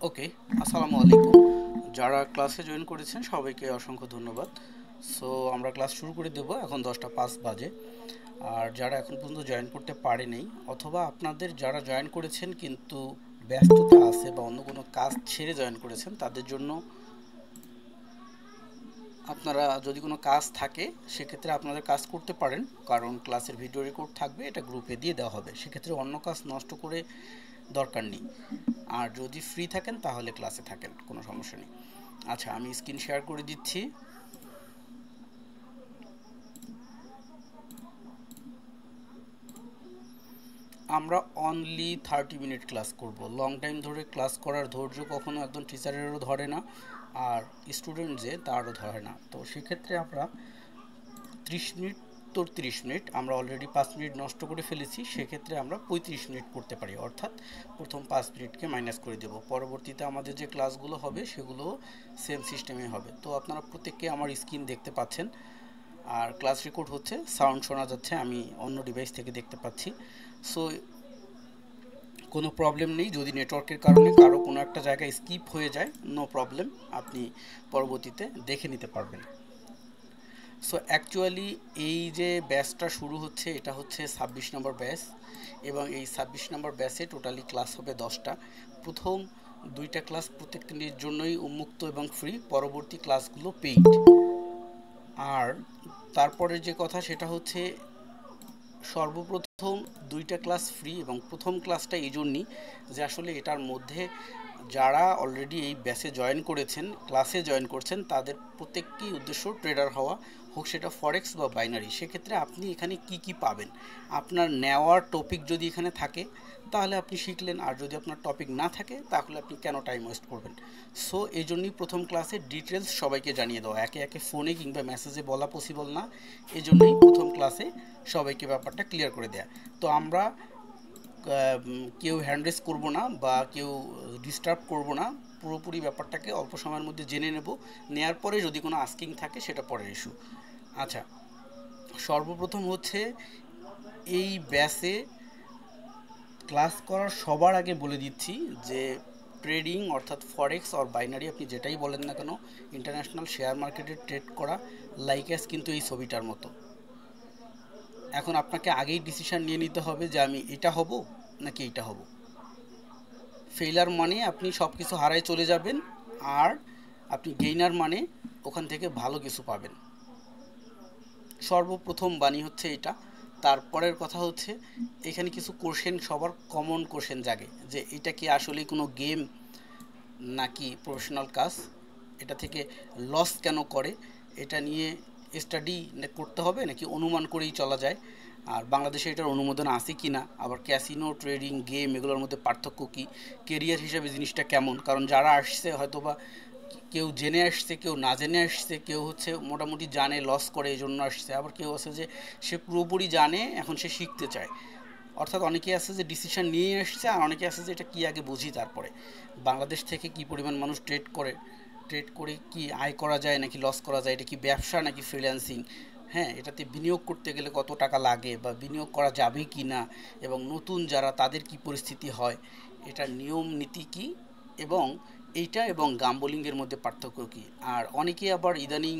ওকে, আসসালামু আলাইকুম। যারা ক্লাসে জয়েন করেছেন সবাইকে অসংখ্য ধন্যবাদ। সো আমরা ক্লাস শুরু করে দেব, এখন 10টা 5 বাজে। আর যারা এখন পর্যন্ত জয়েন করতে পারেনি, অথবা আপনাদের যারা জয়েন করেছেন কিন্তু ব্যস্ততা আছে বা অন্য কোনো কাজ ছেড়ে জয়েন করেছেন, তাদের জন্য আপনারা যদি কোনো কাজ থাকে সেক্ষেত্রে আপনাদের কাজ করতে পারেন, কারণ ক্লাসের ভিডিও রেকর্ড থাকবে, এটা গ্রুপে দিয়ে দেওয়া হবে। সেক্ষেত্রে অন্য কাজ নষ্ট করে দরকার নেই। আর যদি ফ্রি থাকেন তাহলে ক্লাসে থাকেন, কোনো সমস্যা নেই। আচ্ছা, আমি স্ক্রিন শেয়ার করে দিচ্ছি। আমরা অনলি 30 মিনিট ক্লাস করব। লং টাইম ধরে ক্লাস করার ধৈর্য কখনো একজন টিচারেরও ধরে না, আর স্টুডেন্ট যে তারও ধরে না। তো সেক্ষেত্রে আমরা 30 মিনিট, তো 30 মিনিট আমরা অলরেডি 5 মিনিট নষ্ট করে ফেলেছি, সেক্ষেত্রে আমরা 35 মিনিট করতে পারি, অর্থাৎ প্রথম 5 মিনিটকে মাইনাস করে দেব। পরবর্তীতে আমাদের যে ক্লাসগুলো হবে সেগুলো সেম সিস্টেমে হবে। তো আপনারা প্রত্যেককে আমার স্ক্রিন দেখতে পাচ্ছেন, আর ক্লাস রেকর্ড হচ্ছে, সাউন্ড শোনা যাচ্ছে, আমি অন্য ডিভাইস থেকে দেখতে পাচ্ছি। সো কোনো প্রবলেম নেই, যদি নেটওয়ার্কের কারণে কারো কোনো একটা জায়গায় স্কিপ হয়ে যায়, নো প্রবলেম, আপনি পরবর্তীতে দেখে নিতে পারবেন। সো অ্যাকচুয়ালি এই যে ব্যাচটা শুরু হচ্ছে, এটা হচ্ছে 26 নম্বর ব্যাচ, এবং এই 26 নম্বর ব্যাচে টোটালি ক্লাস হবে 10টা। প্রথম 2টা ক্লাস প্রত্যেকের জন্যই উন্মুক্ত এবং ফ্রি, পরবর্তী ক্লাসগুলো পেইড। আর তারপরে যে কথা সেটা হচ্ছে, সর্বপ্রথম 2টা ক্লাস ফ্রি, এবং প্রথম ক্লাসটা এই জন্যই যে আসলে এটার মধ্যে যারা অলরেডি এই ব্যাচে জয়েন করেছেন, ক্লাসে জয়েন করছেন, তাদের প্রত্যেককেই উদ্দেশ্য ট্রেডার হওয়া, হোক সেটা ফরেক্স বা বাইনারি। সেক্ষেত্রে আপনি এখানে কি কি পাবেন, আপনার নেওয়ার টপিক যদি এখানে থাকে তাহলে আপনি শিখলেন, আর যদি আপনার টপিক না থাকে তাহলে আপনি কেন টাইম ওয়েস্ট করবেন। সো এই জন্যই প্রথম ক্লাসে ডিটেলস সবাইকে জানিয়ে দেওয়া, একে একে ফোনে কিংবা মেসেজে বলা পসিবল না, এই জন্যই প্রথম ক্লাসে সবাইকে ব্যাপারটা ক্লিয়ার করে দেয়া। তো আমরা কেউ হ্যান্ড রেজ করবো না বা কেউ ডিস্টার্ব করব না, পুরোপুরি ব্যাপারটাকে অল্প সময়ের মধ্যে জেনে নেব, নেয়ার পরে যদি কোনো আস্কিং থাকে সেটা পরের ইস্যু। আচ্ছা, সর্বপ্রথম হচ্ছে এই ব্যাচে ক্লাস করার সবার আগে বলে দিচ্ছি যে ট্রেডিং অর্থাৎ ফরেক্স অর বাইনারি, আপনি যেটাই বলেন না কেন, ইন্টারন্যাশনাল শেয়ার মার্কেটে ট্রেড করা লাইক অ্যাস কিন্তু এই ছবিটার মতো। এখন আপনাকে আগেই ডিসিশন নিয়ে নিতে হবে যে আমি এটা হব নাকি এইটা হব। ফেইলার মানে আপনি সব কিছু হারায় চলে যাবেন, আর আপনি গেইনার মানে ওখান থেকে ভালো কিছু পাবেন। সর্বপ্রথম বাণী হচ্ছে এটা। তারপরের কথা হচ্ছে, এখানে কিছু কোশ্চেন সবার কমন কোশ্চেন জাগে, যে এটা কি আসলে কোনো গেম নাকি প্রফেশনাল কাজ, এটা থেকে লস কেন করে, এটা নিয়ে স্টাডি করতে হবে নাকি অনুমান করেই চলা যায়, আর বাংলাদেশে এটার অনুমোদন আছে কি না, আবার ক্যাসিনো ট্রেডিং গেম এগুলোর মধ্যে পার্থক্য কী, কেরিয়ার হিসাবে জিনিসটা কেমন। কারণ যারা আসছে হয়তোবা কেউ জেনে আসছে, কেউ না জেনে আসছে, কেউ হচ্ছে মোটামুটি জানে লস করে এই জন্য আসছে, আবার কেউ আছে যে সে পুরোপুরি জানে এখন সে শিখতে চায়। অর্থাৎ অনেকে আছে যে ডিসিশন নিয়ে আসছে, আর অনেকে আছে যে এটা কি আগে বুঝি তারপরে। বাংলাদেশ থেকে কি পরিমাণ মানুষ ট্রেড করে, ট্রেড করে কি আয় করা যায় নাকি লস করা যায়, এটা কি ব্যবসা নাকি ফ্রিল্যান্সিং, হ্যাঁ, এটাতে বিনিয়োগ করতে গেলে কত টাকা লাগে বা বিনিয়োগ করা যাবে কি না, এবং নতুন যারা তাদের কি পরিস্থিতি হয়, এটার নিয়ম নীতি কি, এবং এইটা এবং গাম্বলিংয়ের মধ্যে পার্থক্য কী। আর অনেকেই আবার ইদানিং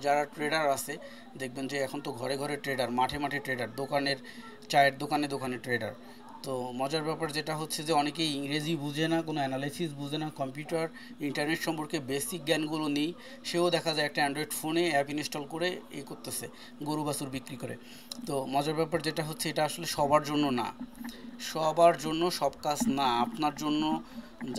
যারা ট্রেডার আছে, দেখবেন যে এখন তো ঘরে ঘরে ট্রেডার, মাঠে মাঠে ট্রেডার, দোকানের চায়ের দোকানে দোকানে ট্রেডার। তো মজার ব্যাপার যেটা হচ্ছে যে অনেকেই ইংরেজি বুঝে না, কোনো অ্যানালাইসিস বুঝে না, কম্পিউটার ইন্টারনেট সম্পর্কে বেসিক জ্ঞানগুলো নেই, সেও দেখা যায় একটা অ্যান্ড্রয়েড ফোনে অ্যাপ ইনস্টল করে এই করতেছে, গরু বাছুর বিক্রি করে। তো মজার ব্যাপার যেটা হচ্ছে, এটা আসলে সবার জন্য না, সবার জন্য সব কাজ না। আপনার জন্য,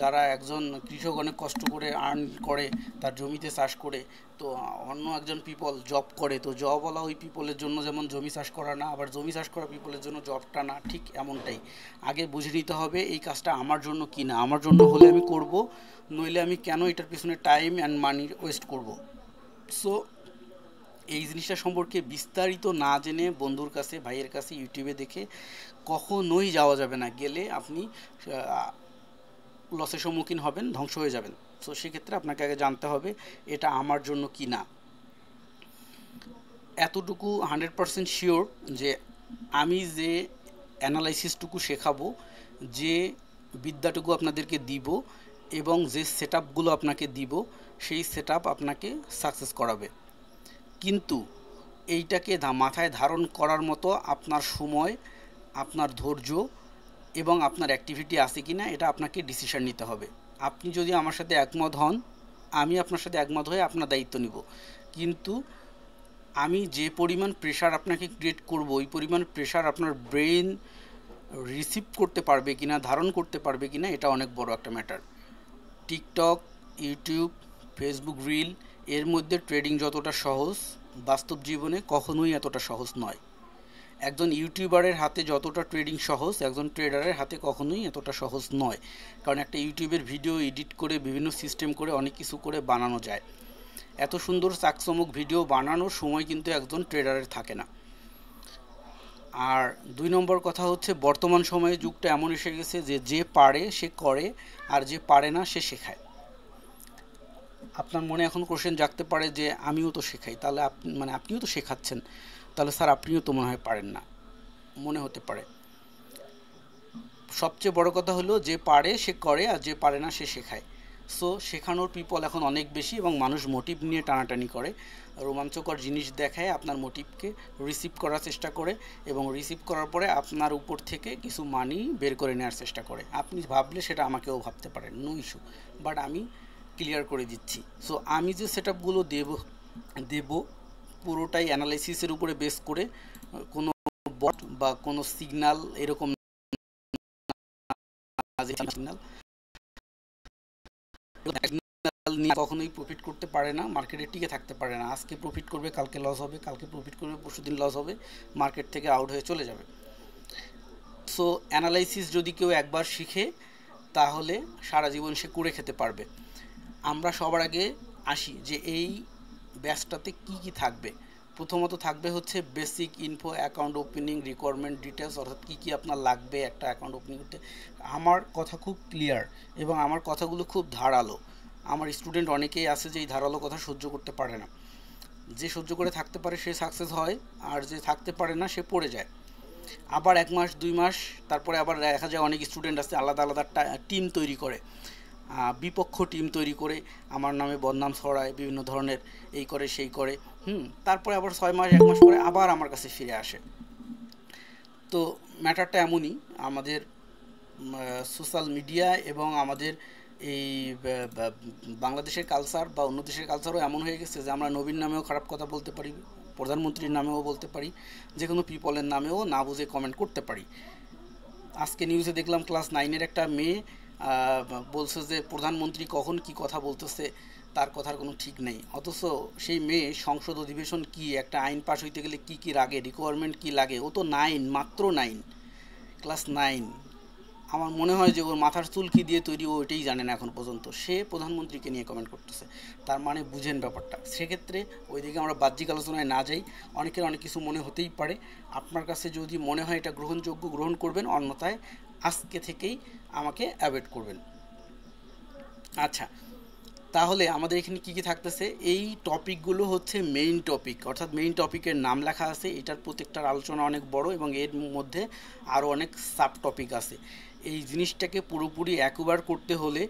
যারা একজন কৃষক অনেক কষ্ট করে আর্ন করে, তার জমিতে চাষ করে, তো অন্য একজন পিপল জব করে, তো জবওয়ালা ওই পিপলের জন্য যেমন জমি চাষ করা না, আবার জমি চাষ করা পিপলের জন্য জবটা না, ঠিক এমনটাই। আগে বুঝে নিতে হবে এই কাজটা আমার জন্য কি না, আমার জন্য হলে আমি করব, নইলে আমি কেন এটার পিছনে টাইম অ্যান্ড মানি ওয়েস্ট করব। সো এই জিনিসটা সম্পর্কে বিস্তারিত না জেনে বন্ধুর কাছে, ভাইয়ের কাছে ইউটিউবে দেখে কখনোই যাওয়া যাবে না, গেলে আপনি লসের সম্মুখীন হবেন, ধ্বংস হয়ে যাবেন। সো সেক্ষেত্রে আপনাকে আগে জানতে হবে এটা আমার জন্য কি না। এতটুকু 100% শিওর যে আমি যে অ্যানালাইসিসটুকু শেখাবো, যে বিদ্যাটুকু আপনাদেরকে দিব, এবং যে সেটআপগুলো আপনাকে দিব সেই সেটআপ আপনাকে সাকসেস করাবে। কিন্তু এইটাকে মাথায় ধারণ করার মতো আপনার সময়, আপনার ধৈর্য এবং আপনার অ্যাক্টিভিটি আছে কি না এটা আপনাকে ডিসিশন নিতে হবে। আপনি যদি আমার সাথে একমত হন, আমি আপনার সাথে একমত হয়ে আপনার দায়িত্ব নিব। কিন্তু আমি যে পরিমাণ প্রেশার আপনাকে ক্রিয়েট করব, ওই পরিমাণ প্রেশার আপনার ব্রেন রিসিভ করতে পারবে কিনা, ধারণ করতে পারবে কিনা, এটা অনেক বড় একটা matter. TikTok, YouTube, Facebook reel এর মধ্যে ট্রেডিং যতটা সহজ, বাস্তব জীবনে কখনোই এতটা সহজ নয়। একজন ইউটিউবারের হাতে যতটা ট্রেডিং সহজ, একজন ট্রেডারের হাতে কখনোই এতটা সহজ নয়। কারণ একটা ইউটিউবের ভিডিও এডিট করে বিভিন্ন সিস্টেম করে অনেক কিছু করে বানানো যায়। এত সুন্দর চাকচমক ভিডিও বানানোর সময় কিন্তু একজন ট্রেডারের থাকে না। আর ২ নম্বর কথা হচ্ছে, বর্তমান সময়ে যুগটা এমন এসে গেছে যে যে পারে সে করে, আর যে পারে না সে শেখায়। আপনার মনে এখন কোশ্চেন জাগতে পারে যে আমিও তো শেখাই, তাহলে আপনিও তো শেখাচ্ছেন, তাহলে স্যার আপনিও তো মনে হয় পারেন না, মনে হতে পারে। সবচেয়ে বড় কথা হলো, যে পারে সে করে, আর যে পারে না সে শেখায়। সো শেখানোর পিপল এখন অনেক বেশি, এবং মানুষ মোটিভ নিয়ে টানাটানি করে, রোমাঞ্চকর জিনিস দেখায়, আপনার মোটিভকে রিসিভ করার চেষ্টা করে, এবং রিসিভ করার পরে আপনার উপর থেকে কিছু মানি বের করে নেওয়ার চেষ্টা করে। আপনি ভাবলে সেটা আমাকেও ভাবতে পারেন, নো ইস্যু, বাট আমি ক্লিয়ার করে দিচ্ছি। সো আমি যে সেটআপগুলো দেব পুরোটাই অ্যানালাইসিসের উপরে বেস করে, কোনো বট বা কোনো সিগন্যাল এরকম সিগন্যাল নিয়ে কখনোই প্রফিট করতে পারে না, মার্কেটে টিকে থাকতে পারে না। আজকে প্রফিট করবে, কালকে লস হবে, কালকে প্রফিট করবে, পরশুদিন লস হবে, মার্কেট থেকে আউট হয়ে চলে যাবে। সো অ্যানালাইসিস যদি কেউ একবার শিখে, তাহলে সারা জীবন সে করে খেতে পারবে। আমরা সবার আগে আসি যে এই ব্যাচটাতে কি কি থাকবে। প্রথমত থাকবে হচ্ছে basic info, account opening, requirement details, অর্থাৎ কী কী আপনার লাগবে একটা অ্যাকাউন্ট ওপেনিং করতে। আমার কথা খুব ক্লিয়ার এবং আমার কথাগুলো খুব ধারালো। আমার স্টুডেন্ট অনেকেই আছে যে এই ধারালো কথা সহ্য করতে পারে না। যে সহ্য করে থাকতে পারে সে সাকসেস হয়, আর যে থাকতে পারে না সে পড়ে যায়। আবার 1 মাস 2 মাস তারপরে আবার দেখা যায় অনেক স্টুডেন্ট আছে আলাদা আলাদা টিম তৈরি করে, বিপক্ষ টিম তৈরি করে আমার নামে বদনাম ছড়ায়, বিভিন্ন ধরনের এই করে সেই করে, তারপরে আবার 6 মাস 1 মাস পরে আবার আমার কাছে ফিরে আসে। তো ম্যাটারটা এমনই, আমাদের সোশ্যাল মিডিয়া এবং আমাদের এই বাংলাদেশের কালচার বা অন্য দেশের কালচারও এমন হয়ে গেছে যে আমরা নবীর নামেও খারাপ কথা বলতে পারি, প্রধানমন্ত্রীর নামেও বলতে পারি, যে কোনো পিপলের নামেও না বুঝে কমেন্ট করতে পারি। আজকে নিউজে দেখলাম ক্লাস 9-এর একটা মেয়ে বলছে যে প্রধানমন্ত্রী কখন কি কথা বলতেছে তার কথার কোনো ঠিক নেই, অথচ সেই মেয়ে সংসদ অধিবেশন কি, একটা আইন পাশ হইতে গেলে কি কি লাগে, রিকোয়ারমেন্ট কি লাগে, ও তো 9, মাত্র 9, ক্লাস 9। আমার মনে হয় যে ওর মাথার চুল কি দিয়ে তৈরি ও এটাই জানে না এখন পর্যন্ত, সে প্রধানমন্ত্রীকে নিয়ে কমেন্ট করতেছে। তার মানে বুঝেন ব্যাপারটা। সেক্ষেত্রে ওইদিকে আমরা বাহ্যিক আলোচনায় না যাই, অনেকের অনেক কিছু মনে হতেই পারে। আপনার কাছে যদি মনে হয় এটা গ্রহণযোগ্য, গ্রহণ করবেন, অন্যথায় আজকে থেকেই আমাকে অ্যাভয়েড করবেন। আচ্ছা, তাহলে আমাদের এখানে কী কী থাকতেছে, এই টপিকগুলো হচ্ছে মেইন টপিক, অর্থাৎ মেইন টপিকের নাম লেখা আছে। এটার প্রত্যেকটার আলোচনা অনেক বড় এবং এর মধ্যে আরও অনেক সাব টপিক আছে। এই জিনিসটাকে পুরোপুরি অ্যাকুবার করতে হলে,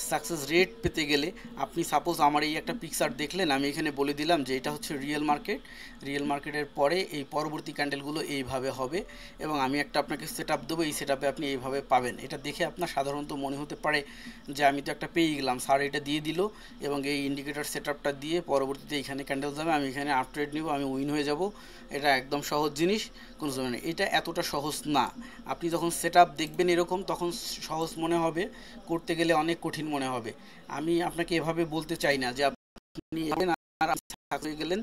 সাকসেস রেট পেতে গেলে, আপনি সাপোজ আমার এই একটা পিকচার দেখলেন, আমি এখানে বলে দিলাম যে এটা হচ্ছে রিয়েল মার্কেট, রিয়েল মার্কেটের পরে এই পরবর্তী ক্যান্ডেলগুলো এইভাবে হবে, এবং আমি একটা আপনাকে সেট আপ দেবো, এই সেট আপে আপনি এইভাবে পাবেন। এটা দেখে আপনার সাধারণত মনে হতে পারে যে আমি তো একটা পেয়ে গেলাম, স্যার এটা দিয়ে দিল এবং এই ইন্ডিকেটর সেট আপটা দিয়ে পরবর্তীতে এখানে ক্যান্ডেল যাবে, আমি এখানে আপ ট্রেড নিব, আমি উইন হয়ে যাব। এটা একদম সহজ জিনিস, কোনো সময় নেই। এটা এতটা সহজ না। আপনি যখন সেট আপ দেখবেন এরকম, তখন সহজ মনে হবে, করতে গেলে অনেক কঠিন মনে হবে। আমি আপনাকে এভাবে বলতে চাই না যে আপনি হয়ে গেলেন,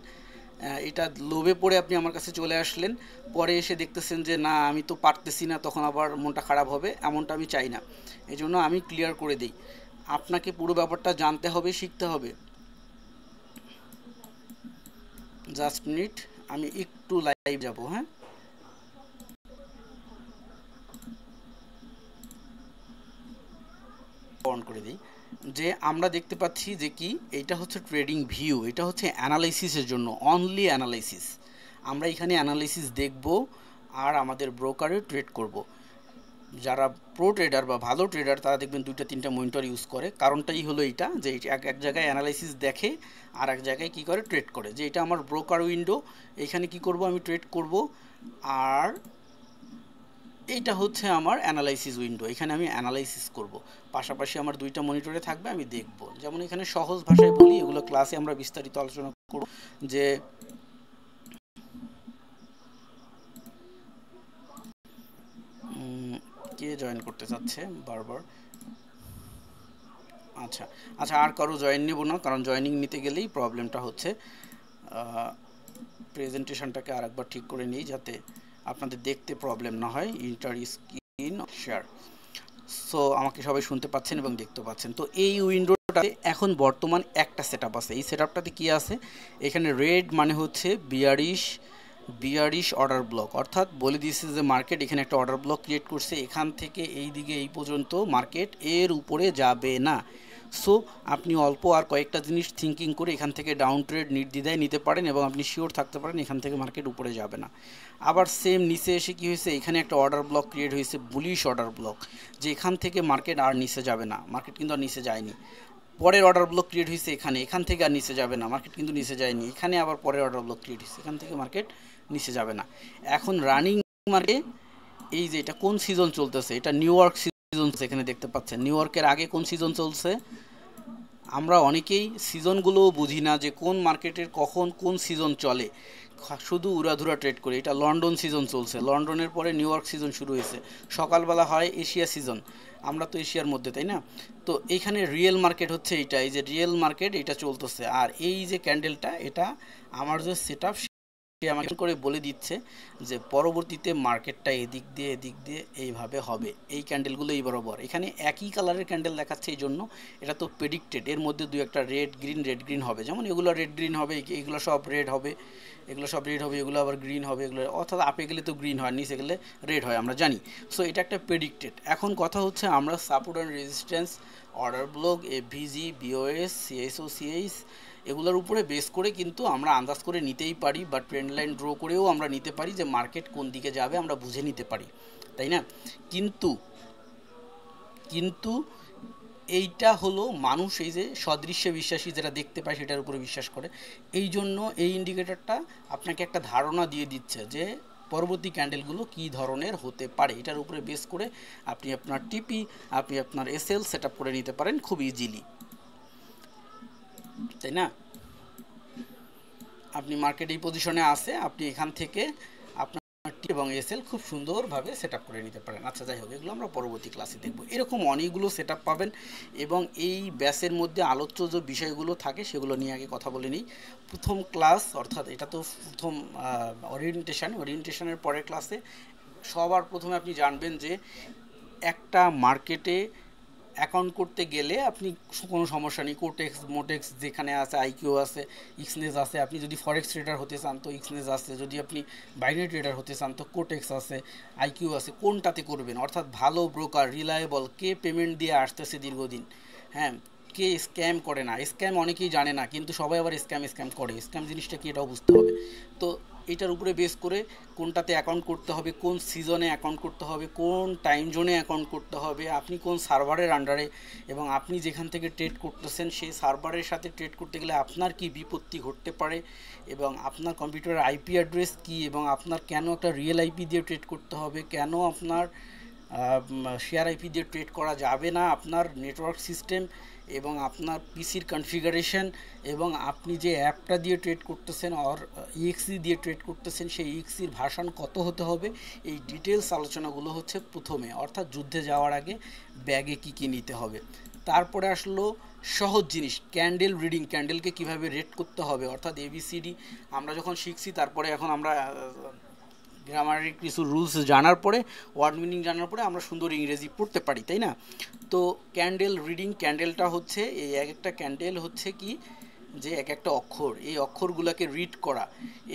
এটা লোভে পড়ে আপনি আমার কাছে চলে আসলেন, পরে এসে দেখতেছেন যে না আমি তো পারতেছি না, তখন আবার মনটা খারাপ হবে, এমনটা আমি চাই না। এই জন্য আমি ক্লিয়ার করে দিই, আপনাকে পুরো ব্যাপারটা জানতে হবে, শিখতে হবে। জাস্ট মিনিট, আমি একটু লাইভ যাব। হ্যাঁ, অন করে দিই। যে আমরা দেখতে পাচ্ছি যে কি, এইটা হচ্ছে ট্রেডিং ভিউ, এটা হচ্ছে অ্যানালাইসিসের জন্য, অনলি অ্যানালাইসিস। আমরা এখানে অ্যানালাইসিস দেখব আর আমাদের ব্রোকারে ট্রেড করব। যারা প্রো ট্রেডার বা ভালো ট্রেডার তারা দেখবেন 2টা 3টা মনিটর ইউজ করে। কারণটাই হলো এইটা যে এক এক জায়গায় অ্যানালাইসিস দেখে আর এক জায়গায় কি করে ট্রেড করে, যে এটা আমার ব্রোকার উইন্ডো, এখানে কি করব আমি ট্রেড করব, আর এইটা হচ্ছে আমার অ্যানালাইসিস উইন্ডো, এখানে আমি অ্যানালাইসিস করব। পাশাপাশি আমার 2টা মনিটরে থাকবে, আমি দেখব। যেমন এখানে সহজ ভাষায় বলি, এগুলো ক্লাসে আমরা বিস্তারিত আলোচনা করব যে কে জয়েন করতে চাচ্ছে বারবার। আচ্ছা আচ্ছা, আর কারো জয়েন নেব না, কারণ জয়েনিং নিতে গেলেই প্রবলেমটা হচ্ছে। প্রেজেন্টেশনটাকে আরেকবার ঠিক করে নিই যাতে আপনাদের দেখতে প্রবলেম না হয়। Inter screen share. সো আমাকে সবাই শুনতে পাচ্ছেন এবং দেখতে পাচ্ছেন। তো এই উইন্ডোটাতে এখন বর্তমান একটা সেটআপ আছে। এই সেটআপটাতে কি আছে, এখানে রেড মানে হচ্ছে বিয়ারিশ অর্ডার ব্লক, অর্থাৎ বলে দিয়েছে যে মার্কেট এখানে একটা অর্ডার ব্লক ক্রিয়েট করছে, এখান থেকে এই দিকে এই পর্যন্ত মার্কেট এর উপরে যাবে না। সো আপনি অল্প আর কয়েকটা জিনিস থিঙ্কিং করে এখান থেকে ডাউন ট্রেড নির্দ্বিধায় নিতে পারেন এবং আপনি শিওর থাকতে পারেন এখান থেকে মার্কেট উপরে যাবে না। আবার সেম নিচে এসে কি হয়েছে, এখানে একটা অর্ডার ব্লক ক্রিয়েট হয়েছে, বুলিশ অর্ডার ব্লক, যে এখান থেকে মার্কেট আর নিচে যাবে না। মার্কেট কিন্তু আর নিচে যায়নি। পরের অর্ডার ব্লক ক্রিয়েট হয়েছে এখান থেকে আর নিচে যাবে না, মার্কেট কিন্তু নিচে যায়নি। এখানে আবার পরের অর্ডার ব্লক ক্রিয়েট হয়েছে, এখান থেকে মার্কেট নিচে যাবে না। এখন রানিং মার্কেট, এই যে এটা কোন সিজন চলতেছে, এটা নিউ ইয়র্ক সিজন, এখানে দেখতে পাচ্ছেন নিউ ইয়র্কের আগে কোন সিজন চলছে। আমরা অনেকেই সিজনগুলোও বুঝি না যে কোন মার্কেটের কখন কোন সিজন চলে, শুধু উড়াধুরা ট্রেড করি। এটা লন্ডন সিজন চলছে, লন্ডনের পরে নিউ ইয়র্ক সিজন শুরু হয়েছে, সকালবেলা হয় এশিয়া সিজন, আমরা তো এশিয়ার মধ্যে, তাই না? তো এইখানে রিয়েল মার্কেট হচ্ছে এইটা, এই যে রিয়েল মার্কেট এটা চলতেছে। আর এই যে ক্যান্ডেলটা, এটা আমার যে সেট আপ সে আমাকে করে বলে দিচ্ছে যে পরবর্তীতে মার্কেটটা এদিক দিয়ে এইভাবে হবে। এই ক্যান্ডেলগুলো এই বরাবর এখানে একই কালারের ক্যান্ডেল দেখাচ্ছে, এই জন্য এটা তো প্রেডিক্টেড, এর মধ্যে দুই একটা রেড গ্রিন হবে, যেমন এগুলো রেড গ্রিন হবে, এগুলো সব রেড হবে, এগুলো সব রেড হবে, এগুলো আবার গ্রিন হবে, এগুলো অর্থাৎ আপে গেলে তো গ্রিন হয়, নিচে গেলে রেড হয়, আমরা জানি। সো এটা একটা প্রেডিক্টেড। এখন কথা হচ্ছে আমরা support and resistance, order block, FVG, BOS, CSO, CH, এগুলোর উপরে বেস করে কিন্তু আমরা আন্দাজ করে নিতেই পারি, বা ট্রেন্ড লাইন ড্র করেও আমরা নিতে পারি যে মার্কেট কোন দিকে যাবে, আমরা বুঝে নিতে পারি, তাই না? কিন্তু কিন্তু এইটা হলো মানুষ এই যে সদৃশ্যে বিশ্বাসী, যেটা দেখতে পায় সেটার উপরে বিশ্বাস করে। এই জন্য এই ইন্ডিকেটরটা আপনাকে একটা ধারণা দিয়ে দিচ্ছে যে পরবর্তী ক্যান্ডেলগুলো কী ধরনের হতে পারে। এটার উপরে বেস করে আপনি আপনার টিপি, আপনি আপনার এসএল সেট আপ করে নিতে পারেন খুব ইজিলি, তাই না? আপনি মার্কেট এই পজিশনে আছে, আপনি এখান থেকে আপনার টি এবং এসএল খুব সুন্দরভাবে সেট আপ করে নিতে পারেন। আচ্ছা, যাই হোক, এগুলো আমরা পরবর্তী ক্লাসে দেখব। এরকম অনেকগুলো সেট আপ পাবেন এবং এই ব্যাসের মধ্যে আলোচ্য যে বিষয়গুলো থাকে সেগুলো নিয়ে আগে কথা বলে নিই। প্রথম ক্লাস, অর্থাৎ এটা তো প্রথম ওরিয়েন্টেশনের পরের ক্লাসে সবার প্রথমে আপনি জানবেন যে একটা মার্কেটে অ্যাকাউন্ট করতে গেলে আপনি কোনো সমস্যা নেই, কোটেক্স, মোটেক্স যেখানে আছে, আইকিউ আছে, ইক্সনেস আছে। আপনি যদি ফরেক্স ট্রেডার হতে চান তো ইক্সনেস আছে, যদি আপনি বাইনারি ট্রেডার হতে চান তো কোটেক্স আছে, আইকিউ আছে। কোনটাতে করবেন, অর্থাৎ ভালো ব্রোকার, রিলায়েবল, কে পেমেন্ট দিয়ে আসতেছে দীর্ঘদিন, হ্যাঁ, কে স্ক্যাম করে না। স্ক্যাম অনেকেই জানে না, কিন্তু সবাই আবার স্ক্যাম করে। স্ক্যাম জিনিসটা কি, এটাও বুঝতে হবে। তো এটার উপরে বেস করে কোনটাতে অ্যাকাউন্ট করতে হবে, কোন সিজনে অ্যাকাউন্ট করতে হবে, কোন টাইম জোনে অ্যাকাউন্ট করতে হবে, আপনি কোন সার্ভারের আন্ডারে, এবং আপনি যেখান থেকে ট্রেড করতেছেন সেই সার্ভারের সাথে ট্রেড করতে গেলে আপনার কি বিপত্তি ঘটতে পারে, এবং আপনার কম্পিউটারের আইপি অ্যাড্রেস কি, এবং আপনার কেন একটা রিয়েল আইপি দিয়ে ট্রেড করতে হবে, কেন আপনার শেয়ার আইপি দিয়ে ট্রেড করা যাবে না, আপনার নেটওয়ার্ক সিস্টেম এবং আপনার পিসির কনফিগারেশন, এবং আপনি যে অ্যাপটা দিয়ে ট্রেড করতেছেন আর ইএক্সি দিয়ে ট্রেড করতেছেন সেই ইএক্সির ভার্সন কত হতে হবে, এই ডিটেলস আলোচনাগুলো হচ্ছে প্রথমে, অর্থাৎ যুদ্ধে যাওয়ার আগে ব্যাগে কী কী নিতে হবে। তারপরে আসলো সহজ জিনিস, ক্যান্ডেল রিডিং, ক্যান্ডেলকে কিভাবে রেট করতে হবে, অর্থাৎ এবিসিডি আমরা যখন শিখছি, তারপরে এখন আমরা গ্রামারের কিছু রুলস জানার পরে, ওয়ার্ড মিনিং জানার পরে আমরা সুন্দর ইংরেজি পড়তে পারি, তাই না? তো ক্যান্ডেল রিডিং, ক্যান্ডেলটা হচ্ছে এই এক একটা ক্যান্ডেল হচ্ছে কি, যে এক একটা অক্ষর, এই অক্ষরগুলোকে রিড করা,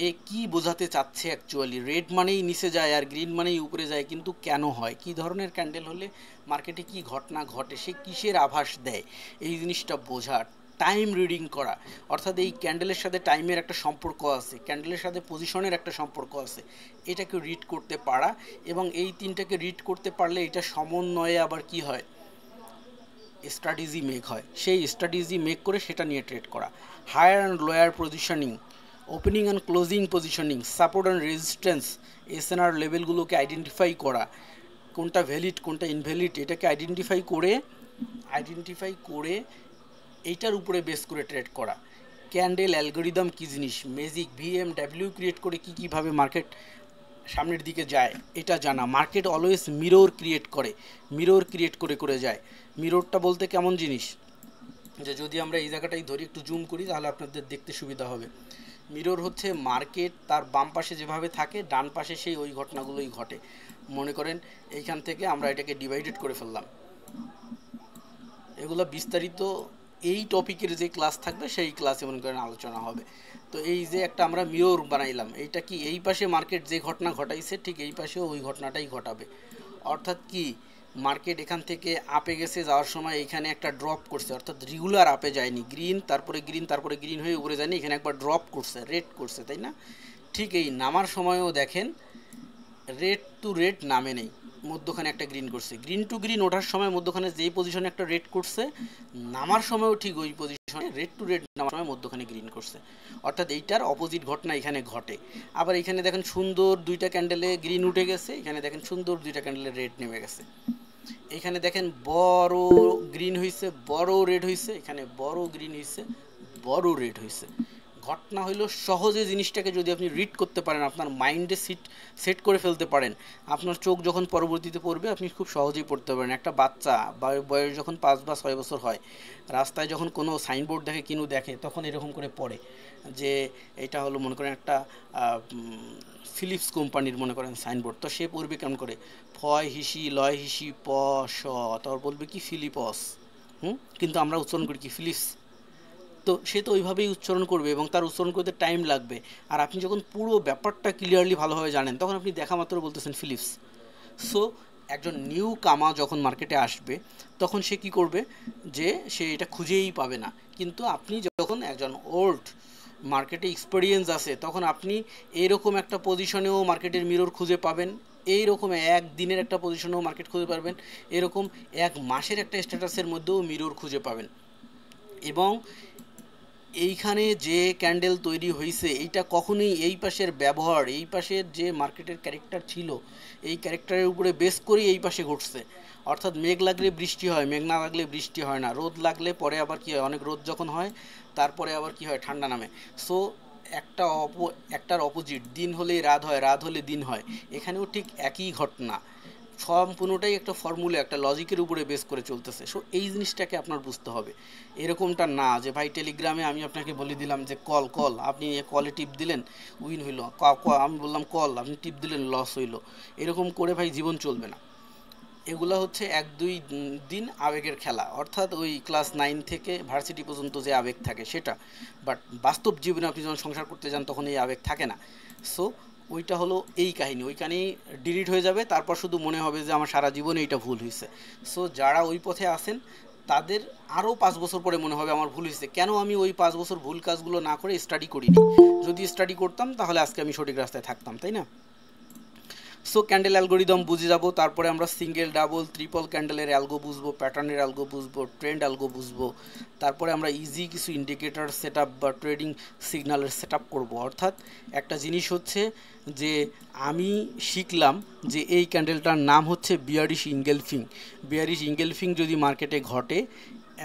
এ কি বোঝাতে চাচ্ছে অ্যাকচুয়ালি। রেড মানেই নিচে যায় আর গ্রিন মানেই উপরে যায়, কিন্তু কেন হয়, কি ধরনের ক্যান্ডেল হলে মার্কেটে কি ঘটনা ঘটে, সে কিসের আভাস দেয়, এই জিনিসটা বোঝার টাইম রিডিং করা, অর্থাৎ এই ক্যান্ডেলের সাথে টাইমের একটা সম্পর্ক আছে, ক্যান্ডেলের সাথে পজিশনের একটা সম্পর্ক আছে, এটাকে রিড করতে পারা। এবং এই তিনটাকে রিড করতে পারলে এটা সমন্বয়ে আবার কি হয়, স্ট্র্যাটেজি মেক হয়, সেই স্ট্র্যাটেজি মেক করে সেটা নিয়ে ট্রেড করা। Higher and lower positioning, opening and closing positioning, support and resistance, SNR লেভেলগুলোকে আইডেন্টিফাই করা, কোনটা ভ্যালিড কোনটা ইনভ্যালিড, এটাকে আইডেন্টিফাই করে এইটার উপরে বেস করে ট্রেড করা। ক্যান্ডেল অ্যালগোরিদম কী জিনিস, ম্যাজিক VMW ক্রিয়েট করে কীভাবে মার্কেট সামনের দিকে যায় এটা জানা। মার্কেট অলওয়েজ মিরর ক্রিয়েট করে যায়। মিররটা বলতে কেমন জিনিস, যে যদি আমরা এই জায়গাটাই ধরি একটু জুম করি তাহলে আপনাদের দেখতে সুবিধা হবে। মিরর হচ্ছে মার্কেট তার বাম পাশে যেভাবে থাকে ডান পাশে সেই ওই ঘটনাগুলোই ঘটে। মনে করেন এইখান থেকে আমরা এটাকে ডিভাইডেড করে ফেললাম, এগুলো বিস্তারিত এই টপিকের যে ক্লাস থাকবে সেই ক্লাসে মনে করেন আলোচনা হবে। তো এই যে একটা আমরা মিরর বানাইলাম, এইটা কি এই পাশে মার্কেট যে ঘটনা ঘটাইছে ঠিক এই পাশেও ওই ঘটনাটাই ঘটাবে। অর্থাৎ কি, মার্কেট এখান থেকে আপে গেছে, যাওয়ার সময় এখানে একটা ড্রপ করছে, অর্থাৎ রেগুলার আপে যায়নি, গ্রিন তারপরে গ্রিন হয়ে উপরে যায়নি, এখানে একবার ড্রপ করছে, রেড করছে, তাই না? ঠিক এই নামার সময়ও দেখেন রেড টু রেড নামে নেই, মধ্যখানে একটা গ্রিন করছে, গ্রিন টু গ্রিন ওঠার সময় মধ্যখানে যেই পজিশনে একটা রেড করছে, নামার সময়ও ঠিক ওই পজিশনে রেড টু রেড নামার সময় মধ্যখানে গ্রিন করছে। অর্থাৎ এইটার অপোজিট ঘটনা এখানে ঘটে। আবার এখানে দেখেন সুন্দর দুইটা ক্যান্ডেলে গ্রিন উঠে গেছে, এখানে দেখেন সুন্দর দুইটা ক্যান্ডেলে রেড নেমে গেছে। এখানে দেখেন বড় গ্রিন হয়েছে, বড় রেড হয়েছে, এখানে বড় গ্রিন হয়েছে, বড় রেড হয়েছে। ঘটনা হইল সহজে জিনিসটাকে যদি আপনি রিড করতে পারেন, আপনার মাইন্ডে সেট করে ফেলতে পারেন, আপনার চোখ যখন পরবর্তীতে পড়বে আপনি খুব সহজেই পড়তে পারেন। একটা বাচ্চা বয়স যখন 5 বা 6 বছর হয়, রাস্তায় যখন কোনো সাইনবোর্ড দেখে কিনু দেখে তখন এরকম করে পড়ে যে এটা হলো মনে করেন একটা ফিলিপস কোম্পানির মনে করেন সাইনবোর্ড, তো সে পড়বে কেমন করে, ফয় হিসি লয় হিসি প স, তারপর বলবে কি ফিলিপস, কিন্তু আমরা উচ্চারণ করি কি ফিলিপস। তো সে তো ওইভাবেই উচ্চারণ করবে এবং তার উচ্চারণ করতে টাইম লাগবে। আর আপনি যখন পুরো ব্যাপারটা ক্লিয়ারলি ভালোভাবে জানেন তখন আপনি দেখা মাত্র বলতেছেন ফিলিপস। সো একজন নিউ কামা যখন মার্কেটে আসবে তখন সে কি করবে, যে সে এটা খুঁজেই পাবে না। কিন্তু আপনি যখন একজন ওল্ড মার্কেটে এক্সপিরিয়েন্স আছে তখন আপনি এরকম একটা পজিশনেও মার্কেটের মিরর খুঁজে পাবেন, এইরকম একদিনের একটা পজিশনেও মার্কেট খুঁজে পাবেন, এরকম এক মাসের একটা স্ট্যাটাসের মধ্যেও মিরর খুঁজে পাবেন। এবং এইখানে যে ক্যান্ডেল তৈরি হয়েছে এইটা কখনোই এই পাশের ব্যবহার, এই পাশের যে মার্কেটের ক্যারেক্টার ছিল এই ক্যারেক্টারের উপরে বেস করে এই পাশে ঘটছে। অর্থাৎ মেঘ লাগলে বৃষ্টি হয়, মেঘ না লাগলে বৃষ্টি হয় না, রোদ লাগলে পরে আবার কি হয়, অনেক রোদ যখন হয় তারপরে আবার কি হয়, ঠান্ডা নামে। সো একটার অপোজিট, দিন হলেই রাত হয়, রাত হলে দিন হয়, এখানেও ঠিক একই ঘটনা। সম্পূর্ণটাই একটা ফর্মুলা, একটা লজিকের উপরে বেস করে চলতেছে। সো এই জিনিসটাকে আপনার বুঝতে হবে। এরকমটা না যে ভাই টেলিগ্রামে আমি আপনাকে বলে দিলাম যে কল আপনি কলে টিপ দিলেন উইন হইলো, আমি বললাম কল আপনি টিপ দিলেন লস হইলো, এরকম করে ভাই জীবন চলবে না। এগুলো হচ্ছে 1-2 দিন আবেগের খেলা, অর্থাৎ ওই ক্লাস 9 থেকে ভার্সিটি পর্যন্ত যে আবেগ থাকে সেটা। বাট বাস্তব জীবনে আপনি যখন সংসার করতে যান তখন এই আবেগ থাকে না। সো ওইটা হলো এই কাহিনী, ওই কাহিনী ডিলিট হয়ে যাবে, তারপর শুধু মনে হবে যে আমার সারা জীবনে এইটা ভুল হয়েছে। সো যারা ওই পথে আসেন তাদের আরও 5 বছর পরে মনে হবে আমার ভুল হয়েছে, কেন আমি ওই 5 বছর ভুল কাজগুলো না করে স্টাডি করিনি, যদি স্টাডি করতাম তাহলে আজকে আমি সঠিক রাস্তায় থাকতাম, তাই না? সো ক্যান্ডেল অ্যালগোরিদম বুঝে যাব, তারপরে আমরা সিঙ্গেল ডাবল ট্রিপল ক্যান্ডেলের অ্যালগো বুঝবো, প্যাটার্নের অ্যালগো বুঝবো, ট্রেন্ড অ্যালগো বুঝবো, তারপরে আমরা ইজি কিছু ইন্ডিকেটর সেট আপ বা ট্রেডিং সিগন্যালের সেট আপ করবো। অর্থাৎ একটা জিনিস হচ্ছে যে আমি শিখলাম যে এই ক্যান্ডেলটার নাম হচ্ছে বিয়ারিশ ইঙ্গেলফিং যদি মার্কেটে ঘটে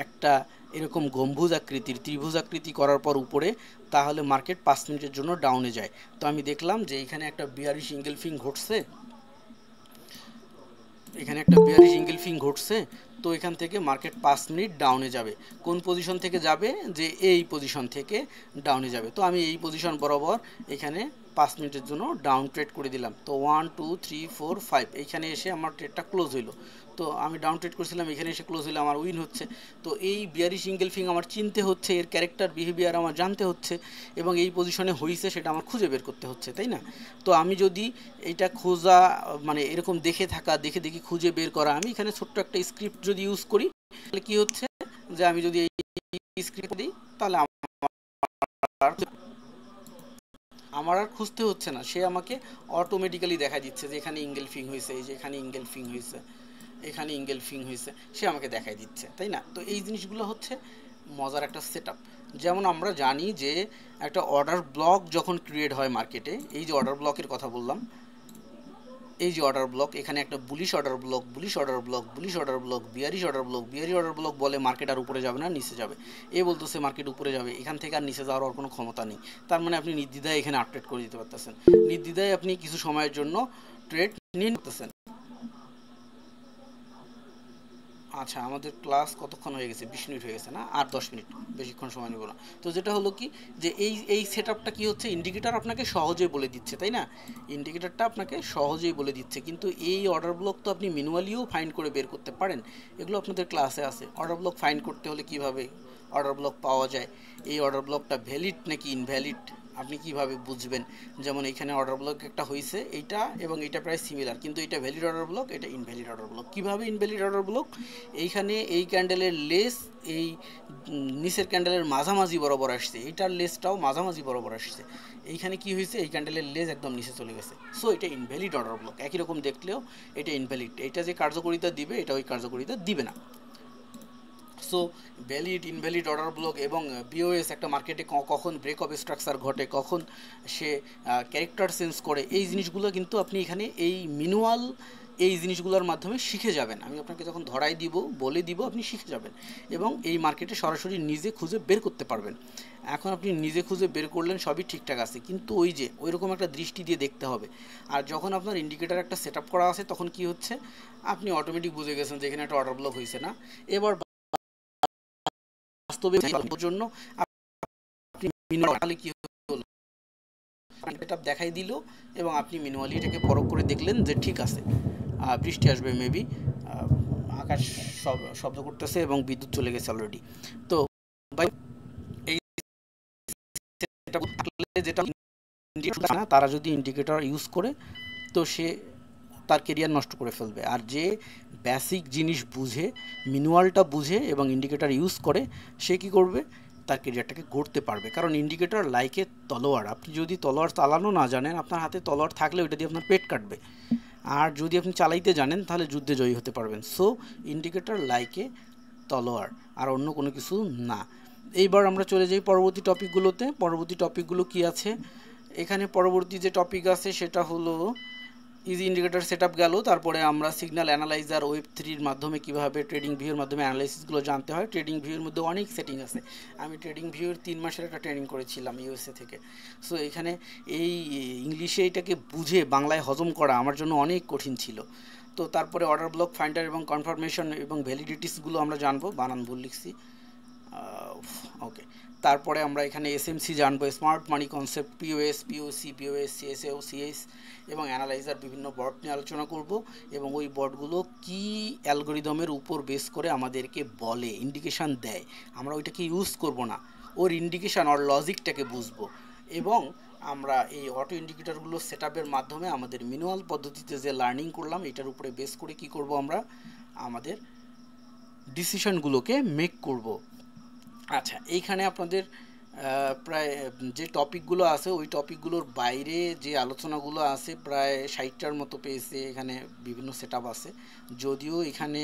একটা এরকম গম্বুজ আকৃতির ত্রিভুজ আকৃতি করার পর উপরে, তাহলে মার্কেট 5 মিনিটের জন্য ডাউনে যায়। তো আমি দেখলাম যে এখানে একটা বিয়ারিশ ইঙ্গেলফিং ঘটছে, তো এখান থেকে মার্কেট 5 মিনিট ডাউনে যাবে। কোন পজিশন থেকে যাবে, যে এই পজিশন থেকে ডাউনে যাবে। তো আমি এই পজিশন বরাবর এখানে 5 মিনিটের জন্য ডাউন ট্রেড করে দিলাম। তো 1 2 3 4 5 এইখানে এসে আমার ট্রেডটা ক্লোজ হইলো। তো আমি ডাউন ট্রেড করছিলাম, এখানে এসে ক্লোজ হইলে আমার উইন হচ্ছে। তো এই বিয়ারিশ ইঙ্গেলফিং আমার চিনতে হচ্ছে, এর ক্যারেক্টার বিহেভিয়ার আমার জানতে হচ্ছে, এবং এই পজিশনে হয়েছে সেটা আমার খুঁজে বের করতে হচ্ছে, তাই না? তো আমি যদি এইটা খোঁজা মানে এরকম দেখে দেখি খুঁজে বের করা, আমি এখানে ছোট্ট একটা স্ক্রিপ্ট যদি ইউজ করি তাহলে কি হচ্ছে যে আমি যদি এই স্ক্রিন দিই তাহলে আমার আর খুঁজতে হচ্ছে না, সে আমাকে অটোমেটিক্যালি দেখা দিচ্ছে যে এখানে ইঙ্গেলফিং হয়েছে, এই যে এখানে ইঙ্গেলফিং হয়েছে, এখানে ইঙ্গেলফিং হয়েছে, সে আমাকে দেখাই দিচ্ছে, তাই না? তো এই জিনিসগুলো হচ্ছে মজার একটা সেট আপ। যেমন আমরা জানি যে একটা অর্ডার ব্লক যখন ক্রিয়েট হয় মার্কেটে, এই যে অর্ডার ব্লকের কথা বললাম, এই যে অর্ডার ব্লক, এখানে একটা bullish order block, bullish order block, bullish order block, bearish order block, bearish order block বলে মার্কেট আর উপরে যাবে না, নিচে যাবে। এ বলতেছে মার্কেট উপরে যাবে, এখান থেকে আর নিচে যাওয়ার আর কোনো ক্ষমতা নেই। তার মানে আপনি নির্দ্বিধায় এখানে আপডেট করে দিতে পারতেছেন, নির্দ্বিধায় আপনি কিছু সময়ের জন্য ট্রেড নিয়ে নিতেছেন। আচ্ছা, আমাদের ক্লাস কতক্ষণ হয়ে গেছে? 20 মিনিট হয়ে গেছে না? আর 10 মিনিট, বেশিক্ষণ সময় নেব না। তো যেটা হলো কি, যে এই সেট আপটা কী হচ্ছে, ইন্ডিকেটার আপনাকে সহজেই বলে দিচ্ছে, তাই না? ইন্ডিকেটারটা আপনাকে সহজেই বলে দিচ্ছে, কিন্তু এই অর্ডার ব্লক তো আপনি ম্যানুয়ালিও ফাইন্ড করে বের করতে পারেন। এগুলো আপনাদের ক্লাসে আছে। অর্ডার ব্লক ফাইন্ড করতে হলে কিভাবে অর্ডার ব্লক পাওয়া যায়, এই অর্ডার ব্লকটা ভ্যালিড নাকি ইনভ্যালিড আপনি কিভাবে বুঝবেন? যেমন এইখানে অর্ডার ব্লক একটা হয়েছে, এইটা এবং এটা প্রায় সিমিলার, কিন্তু এটা ভ্যালিড অর্ডার ব্লক, এটা ইনভ্যালিড অর্ডার ব্লক। কীভাবে ইনভ্যালিড অর্ডার ব্লক? এইখানে এই ক্যান্ডেলের লেস এই নিচের ক্যান্ডেলের মাঝামাঝি বরাবর আসছে, এইটার লেসটাও মাঝামাঝি বরাবর আসছে। এইখানে কি হয়েছে, এই ক্যান্ডেলের লেস একদম নিচে চলে গেছে, সো এটা ইনভ্যালিড অর্ডার ব্লক। একই রকম দেখলেও এটা ইনভ্যালিড, এটা যে কার্যকারিতা দিবে এটা ওই কার্যকারিতা দিবে না। So valid invalid order block এবং বিওএস একটা মার্কেটে কখন ব্রেক অফ স্ট্রাকচার ঘটে, কখন সে ক্যারেক্টার চেঞ্জ করে, এই জিনিসগুলো কিন্তু আপনি এখানে এই ম্যানুয়াল এই জিনিসগুলোর মাধ্যমে শিখে যাবেন। আমি আপনাকে যখন ধরাই দিব, বলে দিব, আপনি শিখে যাবেন এবং এই মার্কেটে সরাসরি নিজে খুঁজে বের করতে পারবেন। এখন আপনি নিজে খুঁজে বের করলেন, সবই ঠিকঠাক আছে, কিন্তু ওই যে ওই রকম একটা দৃষ্টি দিয়ে দেখতে হবে। আর যখন আপনার ইন্ডিকেটার একটা সেট আপ করা আছে, তখন কি হচ্ছে, আপনি অটোমেটিক বুঝে গেছেন যে এখানে একটা অর্ডার ব্লক হয়েছে না। এবার বাস্তবে জন্য আপনি ম্যানুয়ালি কি হলো, সেটআপ দেখাই দিল এবং আপনি ম্যানুয়ালি এটাকে পরখ করে দেখলেন যে ঠিক আছে, বৃষ্টি আসবে মেবি, আকাশ শব্দ করতেছে এবং বিদ্যুৎ চলে গেছে অলরেডি। তো এই যেটা তারা যদি ইন্ডিকেটর ইউজ করে, তো সে তার কেরিয়ার নষ্ট করে ফেলবে। আর যে বেসিক জিনিস বুঝে, ম্যানুয়ালটা বুঝে এবং ইন্ডিকেটর ইউজ করে, সে কি করবে, তার কেরিয়ারটাকে গড়তে পারবে। কারণ ইন্ডিকেটর লাইকে তলোয়ার, আপনি যদি তলোয়ার চালানো না জানেন, আপনার হাতে তলোয়ার থাকলে ওইটা দিয়ে আপনার পেট কাটবে, আর যদি আপনি চালাইতে জানেন তাহলে যুদ্ধে জয়ী হতে পারবেন। সো ইন্ডিকেটর লাইকে তলোয়ার, আর অন্য কোনো কিছু না। এইবার আমরা চলে যাই পরবর্তী টপিকগুলোতে। পরবর্তী টপিকগুলো কি আছে এখানে? পরবর্তী যে টপিক আছে সেটা হলো ইজি ইন্ডিকেটর সেটআপ গেল। তারপরে আমরা সিগন্যাল অ্যানালাইজার ওয়েব3-র মাধ্যমে কিভাবে ট্রেডিং ভিউর মাধ্যমে অ্যানালাইসিসগুলো জানতে হয়। ট্রেডিং ভিউর মধ্যে অনেক সেটিং আছে। আমি ট্রেডিং ভিউর 3 মাসের একটা ট্রেনিং করেছিলাম ইউএসএ থেকে। সো এখানে এই ইংলিশে এটাকে বুঝে বাংলায় হজম করা আমার জন্য অনেক কঠিন ছিল। তো তারপরে অর্ডার ব্লক ফাইন্ডার এবং কনফার্মেশন এবং ভ্যালিডিটিসগুলো আমরা জানবো। বানান ভুল লিখছি, ওকে। তারপরে আমরা এখানে এসএমসি জানবো, smart money concept, POS, POC, POS, CSAO, CS এবং অ্যানালাইজার, বিভিন্ন বট নিয়ে আলোচনা করব এবং ওই বটগুলো কি অ্যালগোরিদমের উপর বেস করে আমাদেরকে বলে, ইন্ডিকেশান দেয়, আমরা ওইটাকে ইউজ করব না, ওর ইন্ডিকেশান ওর লজিকটাকে বুঝবো। এবং আমরা এই অটো ইন্ডিকেটরগুলো সেট আপের মাধ্যমে আমাদের ম্যানুয়াল পদ্ধতিতে যে লার্নিং করলাম, এটার উপরে বেস করে কি করব, আমরা আমাদের ডিসিশনগুলোকে মেক করব। আচ্ছা, এইখানে আপনাদের প্রায় যে টপিকগুলো আছে ওই টপিকগুলোর বাইরে যে আলোচনাগুলো আছে প্রায় 60টার মতো পেয়েছে। এখানে বিভিন্ন সেট আপ আছে, যদিও এখানে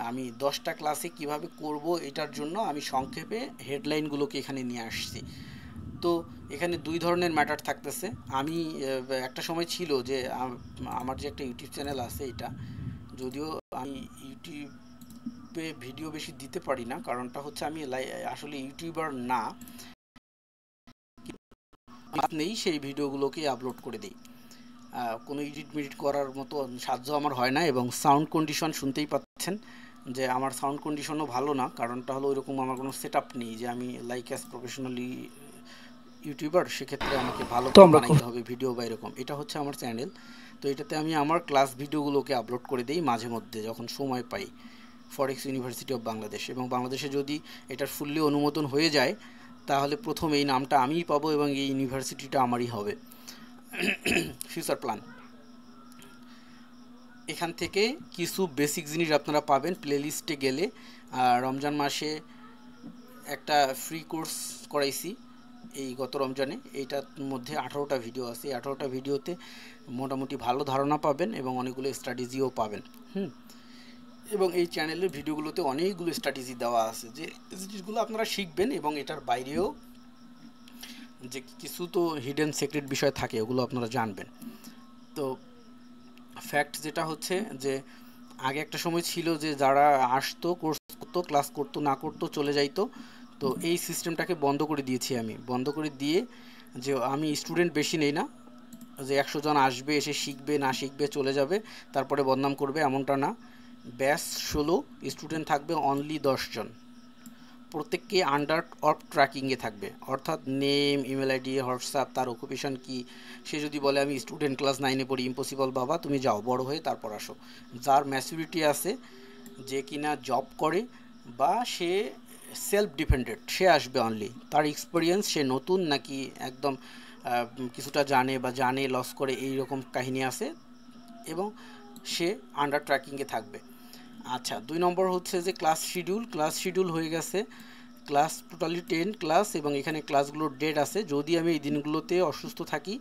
আমি 10টা ক্লাসে কিভাবে করব এটার জন্য আমি সংক্ষেপে হেডলাইনগুলোকে এখানে নিয়ে আসছি। তো এখানে 2 ধরনের ম্যাটার থাকতেছে। আমি একটা সময় ছিল যে আমার যে একটা ইউটিউব চ্যানেল আছে, এটা যদিও আমি ইউটিউবে ভিডিও বেশি দিতে পারি না, কারণটা হচ্ছে আমি আসলে ইউটিউবার না, নেই সেই ভিডিওগুলোকে আপলোড করে দিই। কোনো এডিট করার মতো সাহায্য আমার হয় না। এবং সাউন্ড কন্ডিশন শুনতেই পাচ্ছেন যে আমার সাউন্ড কন্ডিশনও ভালো না, কারণটা হলো ওইরকম আমার কোনো সেট আপ নেই যে আমি লাইক অ্যাজ প্রফেশনালি ইউটিউবার, সেক্ষেত্রে আমাকে ভালো বানাইতে হবে ভিডিও বা এরকম। এটা হচ্ছে আমার চ্যানেল, তো এটাতে আমি আমার ক্লাস ভিডিওগুলোকে আপলোড করে দিই মাঝে মধ্যে যখন সময় পাই, ফরেক্স ইউনিভার্সিটি অফ বাংলাদেশ। এবং বাংলাদেশে যদি এটার ফুললি অনুমোদন হয়ে যায় তাহলে প্রথম এই নামটা আমিই পাবো এবং এই ইউনিভার্সিটিটা আমারই হবে। ফিউচার প্ল্যান, এখান থেকে কিছু বেসিক জিনিস আপনারা পাবেন প্লেলিস্টে গেলে। রমজান মাসে একটা ফ্রি কোর্স করাইছি এই গত রমজানে। এইটার মধ্যে 18টা ভিডিও আছে। 18টা ভিডিওতে মোটামুটি ভালো ধারণা পাবেন এবং অনেকগুলো স্ট্র্যাটেজিও পাবেন। এবং এই চ্যানেলের ভিডিওগুলোতে অনেকগুলো স্ট্র্যাটেজি দেওয়া আছে যে জিনিসগুলো আপনারা শিখবেন, এবং এটার বাইরেও যে কিছু তো হিডেন সিক্রেট বিষয় থাকে, ওগুলো আপনারা জানবেন। তো ফ্যাক্ট যেটা হচ্ছে যে আগে একটা সময় ছিল যে যারা আসতো, কোর্স করতো, ক্লাস করতো, না করতো চলে যাইতো। তো এই সিস্টেমটাকে বন্ধ করে দিয়েছি আমি। বন্ধ করে দিয়ে যে আমি স্টুডেন্ট বেশি নেই না, যে 100 জন আসবে, এসে শিখবে, না শিখবে চলে যাবে, তারপরে বদনাম করবে, এমনটা না। ব্যাচ 16, স্টুডেন্ট থাকবে অনলি 10 জন। প্রত্যেককে আন্ডার অফ ট্র্যাকিংয়ে থাকবে, অর্থাৎ নেম, ইমেল আইডি, হোয়াটসঅ্যাপ, তার অকুপেশন কি। সে যদি বলে আমি স্টুডেন্ট ক্লাস 9-এ পড়ি, ইম্পসিবল বাবা, তুমি যাও বড় হয়ে তারপর আসো। যার ম্যাচুরিটি আছে, যে কিনা জব করে বা সে সেলফ ডিপেন্ডেন্ট, সে আসবে অনলি। তার এক্সপিরিয়েন্স, সে নতুন নাকি একদম কিছুটা জানে বা জানে লস করে, এই রকম কাহিনী আছে, এবং সে আন্ডার ট্র্যাকিংয়ে থাকবে। আচ্ছা, 2 নম্বর হচ্ছে যে ক্লাস শিডিউল। ক্লাস শিডিউল হয়ে গেছে, ক্লাস টোটালি 10 ক্লাস, এবং এখানে ক্লাসগুলোর ডেট আছে। যদি আমি এই দিনগুলোতে অসুস্থ থাকি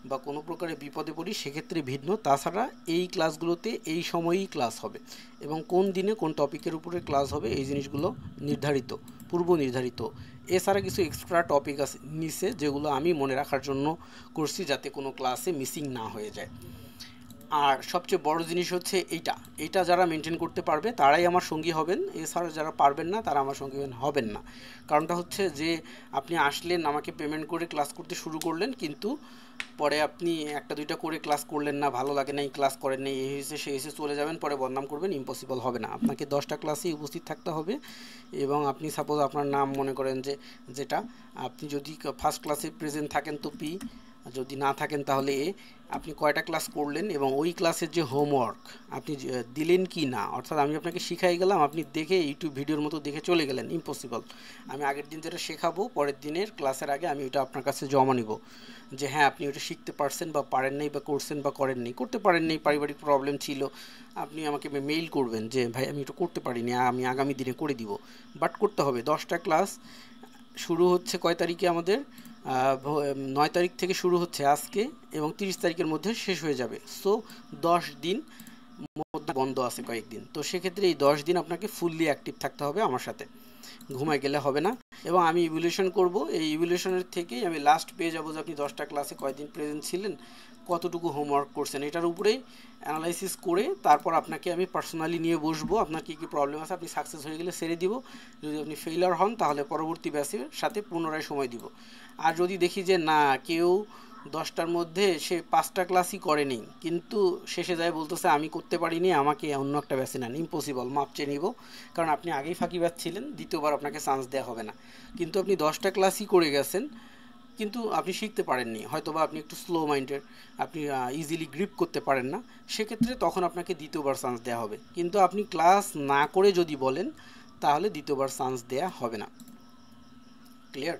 বা কোনো প্রকারে বিপদে পড়ি, সেক্ষেত্রে ভিন্ন। তাছাড়া এই ক্লাসগুলোতে এই সময়েই ক্লাস হবে, এবং কোন দিনে কোন টপিকের উপরে ক্লাস হবে এই জিনিসগুলো নির্ধারিত, পূর্ব নির্ধারিত। এছাড়া কিছু এক্সট্রা টপিক আছে নিচে, যেগুলো আমি মনে রাখার জন্য করছি, যাতে কোনো ক্লাসে মিসিং না হয়ে যায়। আর সবচেয়ে বড় জিনিস হচ্ছে এইটা যারা মেনটেন করতে পারবে তারাই আমার সঙ্গী হবেন। এছাড়া যারা পারবেন না, তারা আমার সঙ্গী হবেন না। কারণটা হচ্ছে যে আপনি আসলেন, আমাকে পেমেন্ট করে ক্লাস করতে শুরু করলেন, কিন্তু পরে আপনি একটা দুইটা করে ক্লাস করলেন না, ভালো লাগে না, এই ক্লাস করেন নেই, এই হয়েছে সেই হয়েছে, চলে যাবেন, পরে বদনাম করবেন। ইম্পসিবল হবে না। আপনাকে 10টা ক্লাসেই উপস্থিত থাকতে হবে। এবং আপনি সাপোজ আপনার নাম মনে করেন যে, যেটা আপনি যদি ফার্স্ট ক্লাসে প্রেজেন্ট থাকেন তো পি, যদি না থাকেন তাহলে এ। আপনি কয়টা ক্লাস করলেন এবং ওই ক্লাসের যে হোমওয়ার্ক আপনি দিলেন কি না, অর্থাৎ আমি আপনাকে শিখাই গেলাম, আপনি দেখে ইউটিউব ভিডিওর মতো দেখে চলে গেলেন, ইম্পসিবল। আমি আগের দিন যেটা শেখাবো, পরের দিনের ক্লাসের আগে আমি ওটা আপনার কাছে জমা নিব, যে হ্যাঁ আপনি ওটা শিখতে পারছেন বা পারেন নাই, বা করছেন বা করেননি, করতে পারেন নাই, পারিবারিক প্রবলেম ছিল, আপনি আমাকে মেইল করবেন যে ভাই আমি এটা করতে পারিনি, আমি আগামী দিনে করে দিব। বাট করতে হবে। 10টা ক্লাস শুরু হচ্ছে কয় তারিখে আমাদের? 9 তারিখ থেকে শুরু হচ্ছে আজকে, এবং 30 তারিখের মধ্যে শেষ হয়ে যাবে। সো 10 দিন মধ্যে বন্ধ আছে কয়েকদিন। তো সেক্ষেত্রে এই 10 দিন আপনাকে ফুললি অ্যাক্টিভ থাকতে হবে আমার সাথে, ঘুমায় গেলে হবে না। এবং আমি ইভ্যালুয়েশন করব, এই ইভ্যালুয়েশনের থেকেই আমি লাস্ট পেয়ে যাবো যে আপনি 10টা ক্লাসে কয়দিন প্রেজেন্ট ছিলেন, কতটুকু হোমওয়ার্ক করছেন, এটার উপরেই অ্যানালাইসিস করে তারপর আপনাকে আমি পার্সোনালি নিয়ে বসবো। আপনার কী কী প্রবলেম আছে, আপনি সাকসেস হয়ে গেলে ছেড়ে দিব, যদি আপনি ফেইলার হন তাহলে পরবর্তী ব্যাচের সাথে পুনরায় সময় দিব। আর যদি দেখি যে না, কেউ 10টার মধ্যে সে 5টা ক্লাসই করেনি, কিন্তু শেষে যায় বলতেছে আমি করতে পারিনি, আমাকে অন্য একটা ব্যাচে নেন, ইম্পসিবল, মাপ চেয়ে নিব। কারণ আপনি আগেই ফাঁকি ব্যাচ ছিলেন, দ্বিতীয়বার আপনাকে চান্স দেওয়া হবে না। কিন্তু আপনি 10টা ক্লাসই করে গেছেন, কিন্তু আপনি শিখতে পারেননি, হয়তো বা আপনি একটু স্লো মাইন্ডের, আপনি ইজিলি গ্রিপ করতে পারেন না, সেক্ষেত্রে তখন আপনাকে দ্বিতীয়বার চান্স দেওয়া হবে। কিন্তু আপনি ক্লাস না করে যদি বলেন, তাহলে দ্বিতীয়বার চান্স দেওয়া হবে না। ক্লিয়ার?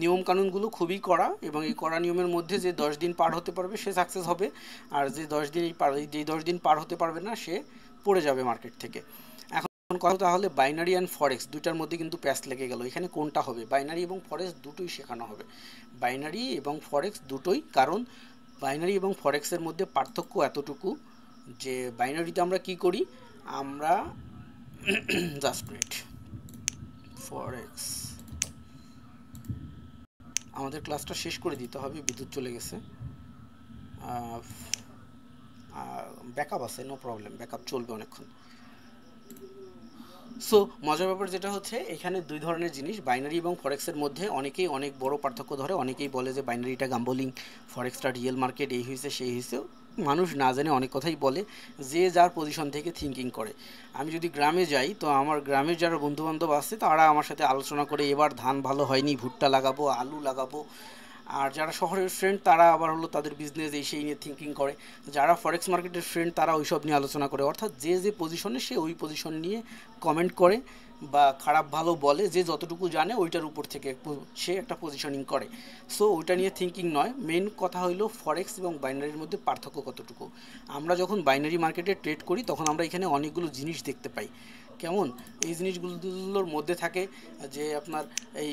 নিয়মকানুনগুলো খুবই কড়া, এবং এই কড়া নিয়মের মধ্যে যে 10 দিন পার হতে পারবে সে সাকসেস হবে, আর যে 10 দিন পার হতে পারবে না সে পড়ে যাবে মার্কেট থেকে। এখন কথা, তাহলে বাইনারি অ্যান্ড ফরেক্স দুইটার মধ্যে কিন্তু প্যাচ লেগে গেল। এখানে কোনটা হবে? বাইনারি এবং ফরেক্স দুটোই শেখানো হবে। বাইনারি এবং ফরেক্স দুটোই, কারণ বাইনারি এবং ফরেক্সের মধ্যে পার্থক্য এতটুকু যে বাইনারিতে আমরা কি করি, আমরা জাস্ট মিনিট, ফরেক্স আমাদের ক্লাসটা শেষ করে দিতে হবে, বিদ্যুৎ চলে গেছে। ব্যাকআপ আছে, নো প্রবলেম, ব্যাকআপ চলবে অনেকক্ষণ। সো মজার ব্যাপার যেটা হচ্ছে, এখানে দুই ধরনের জিনিস, বাইনারি এবং ফরেক্সের মধ্যে অনেকেই অনেক বড় পার্থক্য ধরে। অনেকেই বলে যে বাইনারিটা গাম্বলিং, ফরেক্সটা রিয়েল মার্কেট, এই হয়েছে সেই হয়েছে। মানুষ না জেনে অনেক কথাই বলে, যে যার পজিশন থেকে থিঙ্কিং করে। আমি যদি গ্রামে যাই, তো আমার গ্রামের যারা বন্ধুবান্ধব আছে তারা আমার সাথে আলোচনা করে, এবার ধান ভালো হয়নি, ভুট্টা লাগাবো, আলু লাগাবো। আর যারা শহরের ফ্রেন্ড তারা আবার হলো তাদের বিজনেস এই সেই নিয়ে থিঙ্কিং করে। যারা ফরেক্স মার্কেটের ফ্রেন্ড তারা ওইসব নিয়ে আলোচনা করে, অর্থাৎ যে যে পজিশনে সে ওই পজিশন নিয়ে কমেন্ট করে বা খারাপ ভালো বলে, যে যতটুকু জানে ওইটার উপর থেকে সে একটা পজিশনিং করে। সো ওইটা নিয়ে থিঙ্কিং নয়, মেন কথা হইলো ফরেক্স এবং বাইনারির মধ্যে পার্থক্য কতটুকু। আমরা যখন বাইনারি মার্কেটে ট্রেড করি তখন আমরা এখানে অনেকগুলো জিনিস দেখতে পাই। কেমন এই জিনিসগুলোর মধ্যে থাকে যে আপনার এই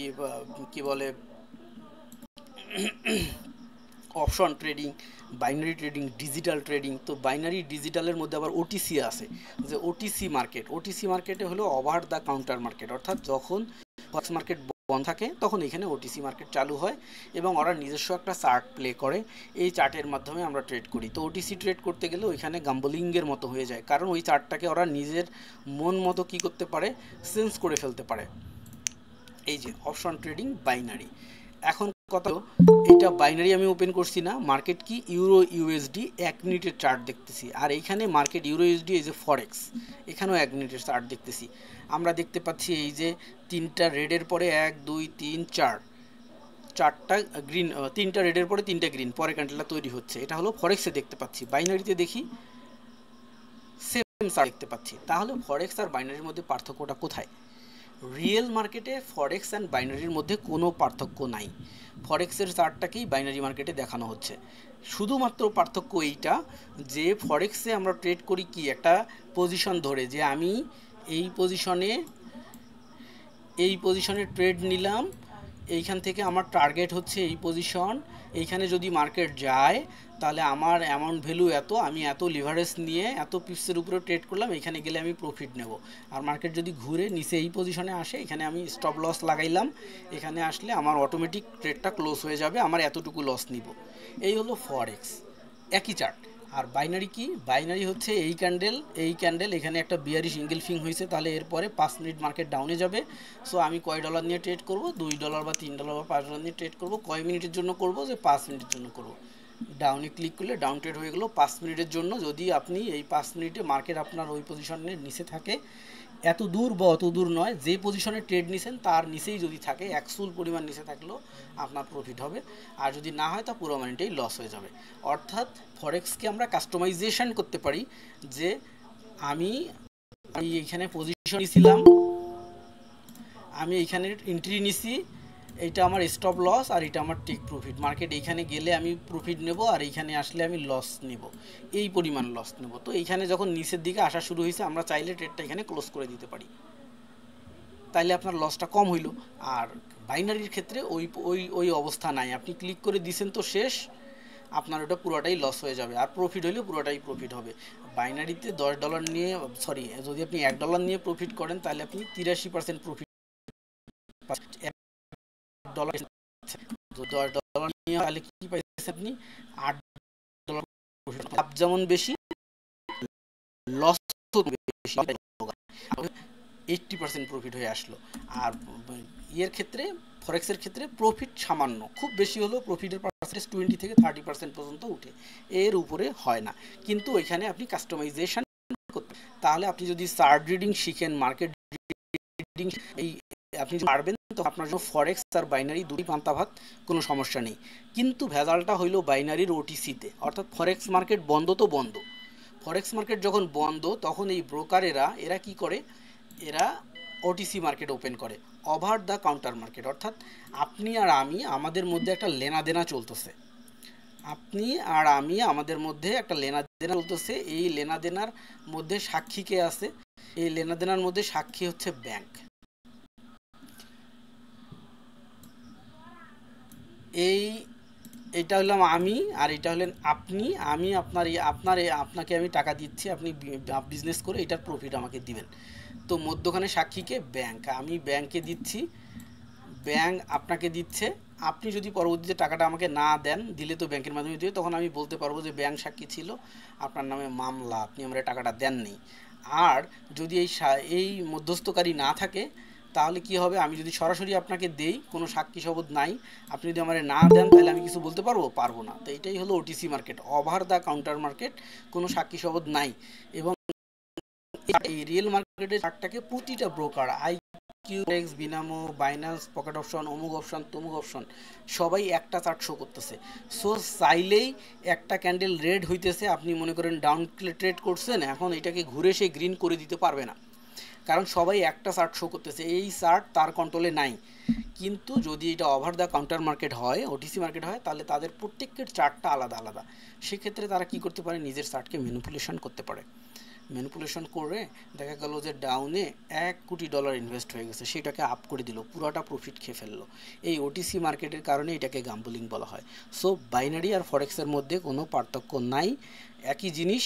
কি বলে option trading, binary trading, digital trading. তো বাইনারি ডিজিটালের মধ্যে আবার ওটিসি আছে, যে ওটিসি মার্কেট। ওটিসি মার্কেটে হলো ওভার দ্য কাউন্টার মার্কেট, অর্থাৎ যখন ফরেক্স মার্কেট বন্ধ থাকে তখন এখানে ওটিসি মার্কেট চালু হয় এবং ওরা নিজস্ব একটা চার্ট প্লে করে, এই চার্টের মাধ্যমে আমরা ট্রেড করি। তো ওটিসি ট্রেড করতে গেলে ওইখানে গাম্বলিংয়ের মতো হয়ে যায়, কারণ ওই চার্টটাকে ওরা নিজের মন মতো কী করতে পারে, চেঞ্জ করে ফেলতে পারে। এই যে অপশন ট্রেডিং বাইনারি। এখন কথা, এটা বাইনারি আমি ওপেন করছি না, মার্কেট কি ইউরো ইউএসডি 1 মিনিটের চার্ট দেখতেছি। আর এইখানে মার্কেট ইউরো ইউএসডি, এই যে ফরেক্স, এখানেও 1 মিনিটের চার্ট দেখতেছি। আমরা দেখতে পাচ্ছি এই যে তিনটা রেডের পরে 1 2 3 4, চারটা গ্রিন, তিনটা রেডের পরে তিনটা গ্রিন, পরে ক্যান্ডেলটা তৈরি হচ্ছে। এটা হলো ফরেক্সে দেখতে পাচ্ছি। বাইনারিতে দেখি সেম চার্ট দেখতে পাচ্ছি। তাহলে ফরেক্স আর বাইনারির মধ্যে পার্থক্যটা কোথায়? রিয়েল মার্কেটে ফরেক্স অ্যান্ড বাইনারির মধ্যে কোনো পার্থক্য নাই। ফরেক্সের চার্টটাকেই বাইনারি মার্কেটে দেখানো হচ্ছে। শুধুমাত্র পার্থক্য এইটা যে ফরেক্সে আমরা ট্রেড করি কি একটা পজিশন ধরে, যে আমি এই পজিশনে ট্রেড নিলাম, এইখান থেকে আমার টার্গেট হচ্ছে এই পজিশন, এইখানে যদি মার্কেট যায় তাহলে আমার অ্যামাউন্ট ভ্যালু এত, আমি এত লিভারেজ নিয়ে এত পিপসের উপরে ট্রেড করলাম, এখানে গেলে আমি প্রফিট নেব। আর মার্কেট যদি ঘুরে নিচে এই পজিশনে আসে, এখানে আমি স্টপ লস লাগাইলাম, এখানে আসলে আমার অটোমেটিক ট্রেডটা ক্লোজ হয়ে যাবে, আমার এতটুকু লস নিব। এই হলো ফরেক্স, একই চার্ট। আর বাইনারি কি? বাইনারি হচ্ছে এই ক্যান্ডেল এখানে একটা বিয়ারিশ ইঙ্গেলফিং হয়েছে, তাহলে এরপরে 5 মিনিট মার্কেট ডাউনে যাবে। সো আমি কয় ডলার নিয়ে ট্রেড করব? $2 বা $3 বা $5 নিয়ে ট্রেড করব। কয় মিনিটের জন্য করব? যে 5 মিনিটের জন্য করব। ডাউনে ক্লিক করলে ডাউন ট্রেড হয়ে গেল 5 মিনিটের জন্য। যদি আপনি এই 5 মিনিটে মার্কেট আপনার ওই পজিশনের নিচে থাকে, এত দূর বা অত দূর নয়, যে পজিশনে ট্রেড নিছেন তার নিচেই যদি থাকে, একচুল পরিমাণ নিচে থাকলেও আপনার প্রফিট হবে। আর যদি না হয় তা পুরো মানিটাই লস হয়ে যাবে। অর্থাৎ ফরেক্সকে আমরা কাস্টমাইজেশন করতে পারি, যে আমি এইখানে পজিশন নিয়েছিলাম, আমি এইখানে এন্ট্রি নিছি, এইটা আমার স্টপ লস আর এটা আমার টেক প্রফিট। মার্কেট এইখানে গেলে আমি প্রফিট নেব আর এইখানে আসলে আমি লস নেব, এই পরিমাণ লস নেব। তো এইখানে যখন নিচের দিকে আসা শুরু হয়েছে, আমরা চাইলে ট্রেডটা এখানে ক্লোজ করে দিতে পারি, তাইলে আপনার লসটা কম হইল। আর বাইনারির ক্ষেত্রে ওই ওই ওই অবস্থা নাই, আপনি ক্লিক করে দিছেন তো শেষ, আপনার ওটা পুরোটাই লস হয়ে যাবে। আর প্রফিট হইলেও পুরোটাই প্রফিট হবে। বাইনারিতে $10 নিয়ে, সরি, যদি আপনি $1 নিয়ে প্রফিট করেন তাহলে আপনি 83% প্রফিট, $1 $10 নিয়ে তাহলে কি পাইছেন আপনি? $8 প্রফিট। লাভ যেমন বেশি, লস বেশি, 80% প্রফিট হয়ে আসলো। আর ইয়ের ক্ষেত্রে, ফরেক্সের ক্ষেত্রে প্রফিট সামান্য, খুব বেশি হলেও প্রফিটের পার্সেন্টেজ 20 থেকে 30% পর্যন্ত উঠে, এর উপরে হয় না। কিন্তু এখানে আপনি কাস্টমাইজেশন করতে, তাহলে আপনি যদি চার্ট রিডিং শিখেন, মার্কেট রিডিং এই আপনি পারবেন, তো আপনার জন্য ফরেক্স আর বাইনারি দুটি পান্তা ভাত, কোনো সমস্যা নেই। কিন্তু ভেজালটা হইল বাইনারির ওটিসিতে, অর্থাৎ ফরেক্স মার্কেট বন্ধ তো বন্ধ। ফরেক্স মার্কেট যখন বন্ধ, তখন এই ব্রোকারেরা এরা কি করে, এরা ওটিসি মার্কেট ওপেন করে, ওভার দ্য কাউন্টার মার্কেট। অর্থাৎ আপনি আর আমি, আমাদের মধ্যে একটা লেনাদেনা চলতেছে, আপনি আর আমি আমাদের মধ্যে একটা লেনাদেনা চলতেছে। এই লেনাদেনার মধ্যে সাক্ষী কে আছে? এই লেনাদেনার মধ্যে সাক্ষী হচ্ছে ব্যাংক। এইটা হলাম আমি, আর এটা হলেন আপনি। আমি আপনাকে আমি টাকা দিচ্ছি, আপনি বিজনেস করে এটার প্রফিট আমাকে দিবেন। তো মধ্যখানে সাক্ষীকে ব্যাংক, আমি ব্যাংকে দিচ্ছি, ব্যাংক আপনাকে দিচ্ছে। আপনি যদি পরবর্তীতে টাকাটা আমাকে না দেন, দিলে তো ব্যাংকের মাধ্যমে দিবে, তখন আমি বলতে পারবো যে ব্যাংক সাক্ষী ছিল, আপনার নামে মামলা, আপনি আমার টাকাটা দেননি। আর যদি এই মধ্যস্থকারী না থাকে, তাহলে কি হবে? আমি যদি সরাসরি আপনাকে দেই, কোনো সাক্ষী শপথ নাই, আপনি যদি আমার না দেন, তাহলে আমি কিছু বলতে পারবো না। তো এটাই হলো OTC market, over the counter market, কোনো সাক্ষী শপথ নাই। এবং এই রিয়েল মার্কেটের চার্টটাকে প্রতিটা ব্রোকার, আইকিউএক্স, বিনামো, বাইন্যান্স, পকেট অপশন, অমুক অপশন, তমুক অপশন, সবাই একটা চার্ট শো করতেছে। সো চাইলেই একটা ক্যান্ডেল রেড হইতেছে, আপনি মনে করেন ডাউন ট্রেড করছেন, এখন এটাকে ঘুরে সে গ্রিন করে দিতে পারবে না, কারণ সবাই একটা চার্ট শো করতেছে, এই চার্ট তার কন্ট্রোলে নাই। কিন্তু যদি এটা ওভার দ্য কাউন্টার মার্কেট হয়, ওটিসি মার্কেট হয়, তাহলে তাদের প্রত্যেকের চার্টটা আলাদা আলাদা। সেক্ষেত্রে তারা কি করতে পারে? নিজের চার্টকে ম্যানিপুলেশন করতে পারে। ম্যানিপুলেশন করে দেখা গেল যে ডাউনে $1 কোটি ইনভেস্ট হয়ে গেছে, সেটাকে আপ করে দিল, পুরোটা প্রফিট খেয়ে ফেললো। এই ওটিসি মার্কেটের কারণে এটাকে গাম্বলিং বলা হয়। সো বাইনারি আর ফরেক্সের মধ্যে কোনো পার্থক্য নাই, একই জিনিস।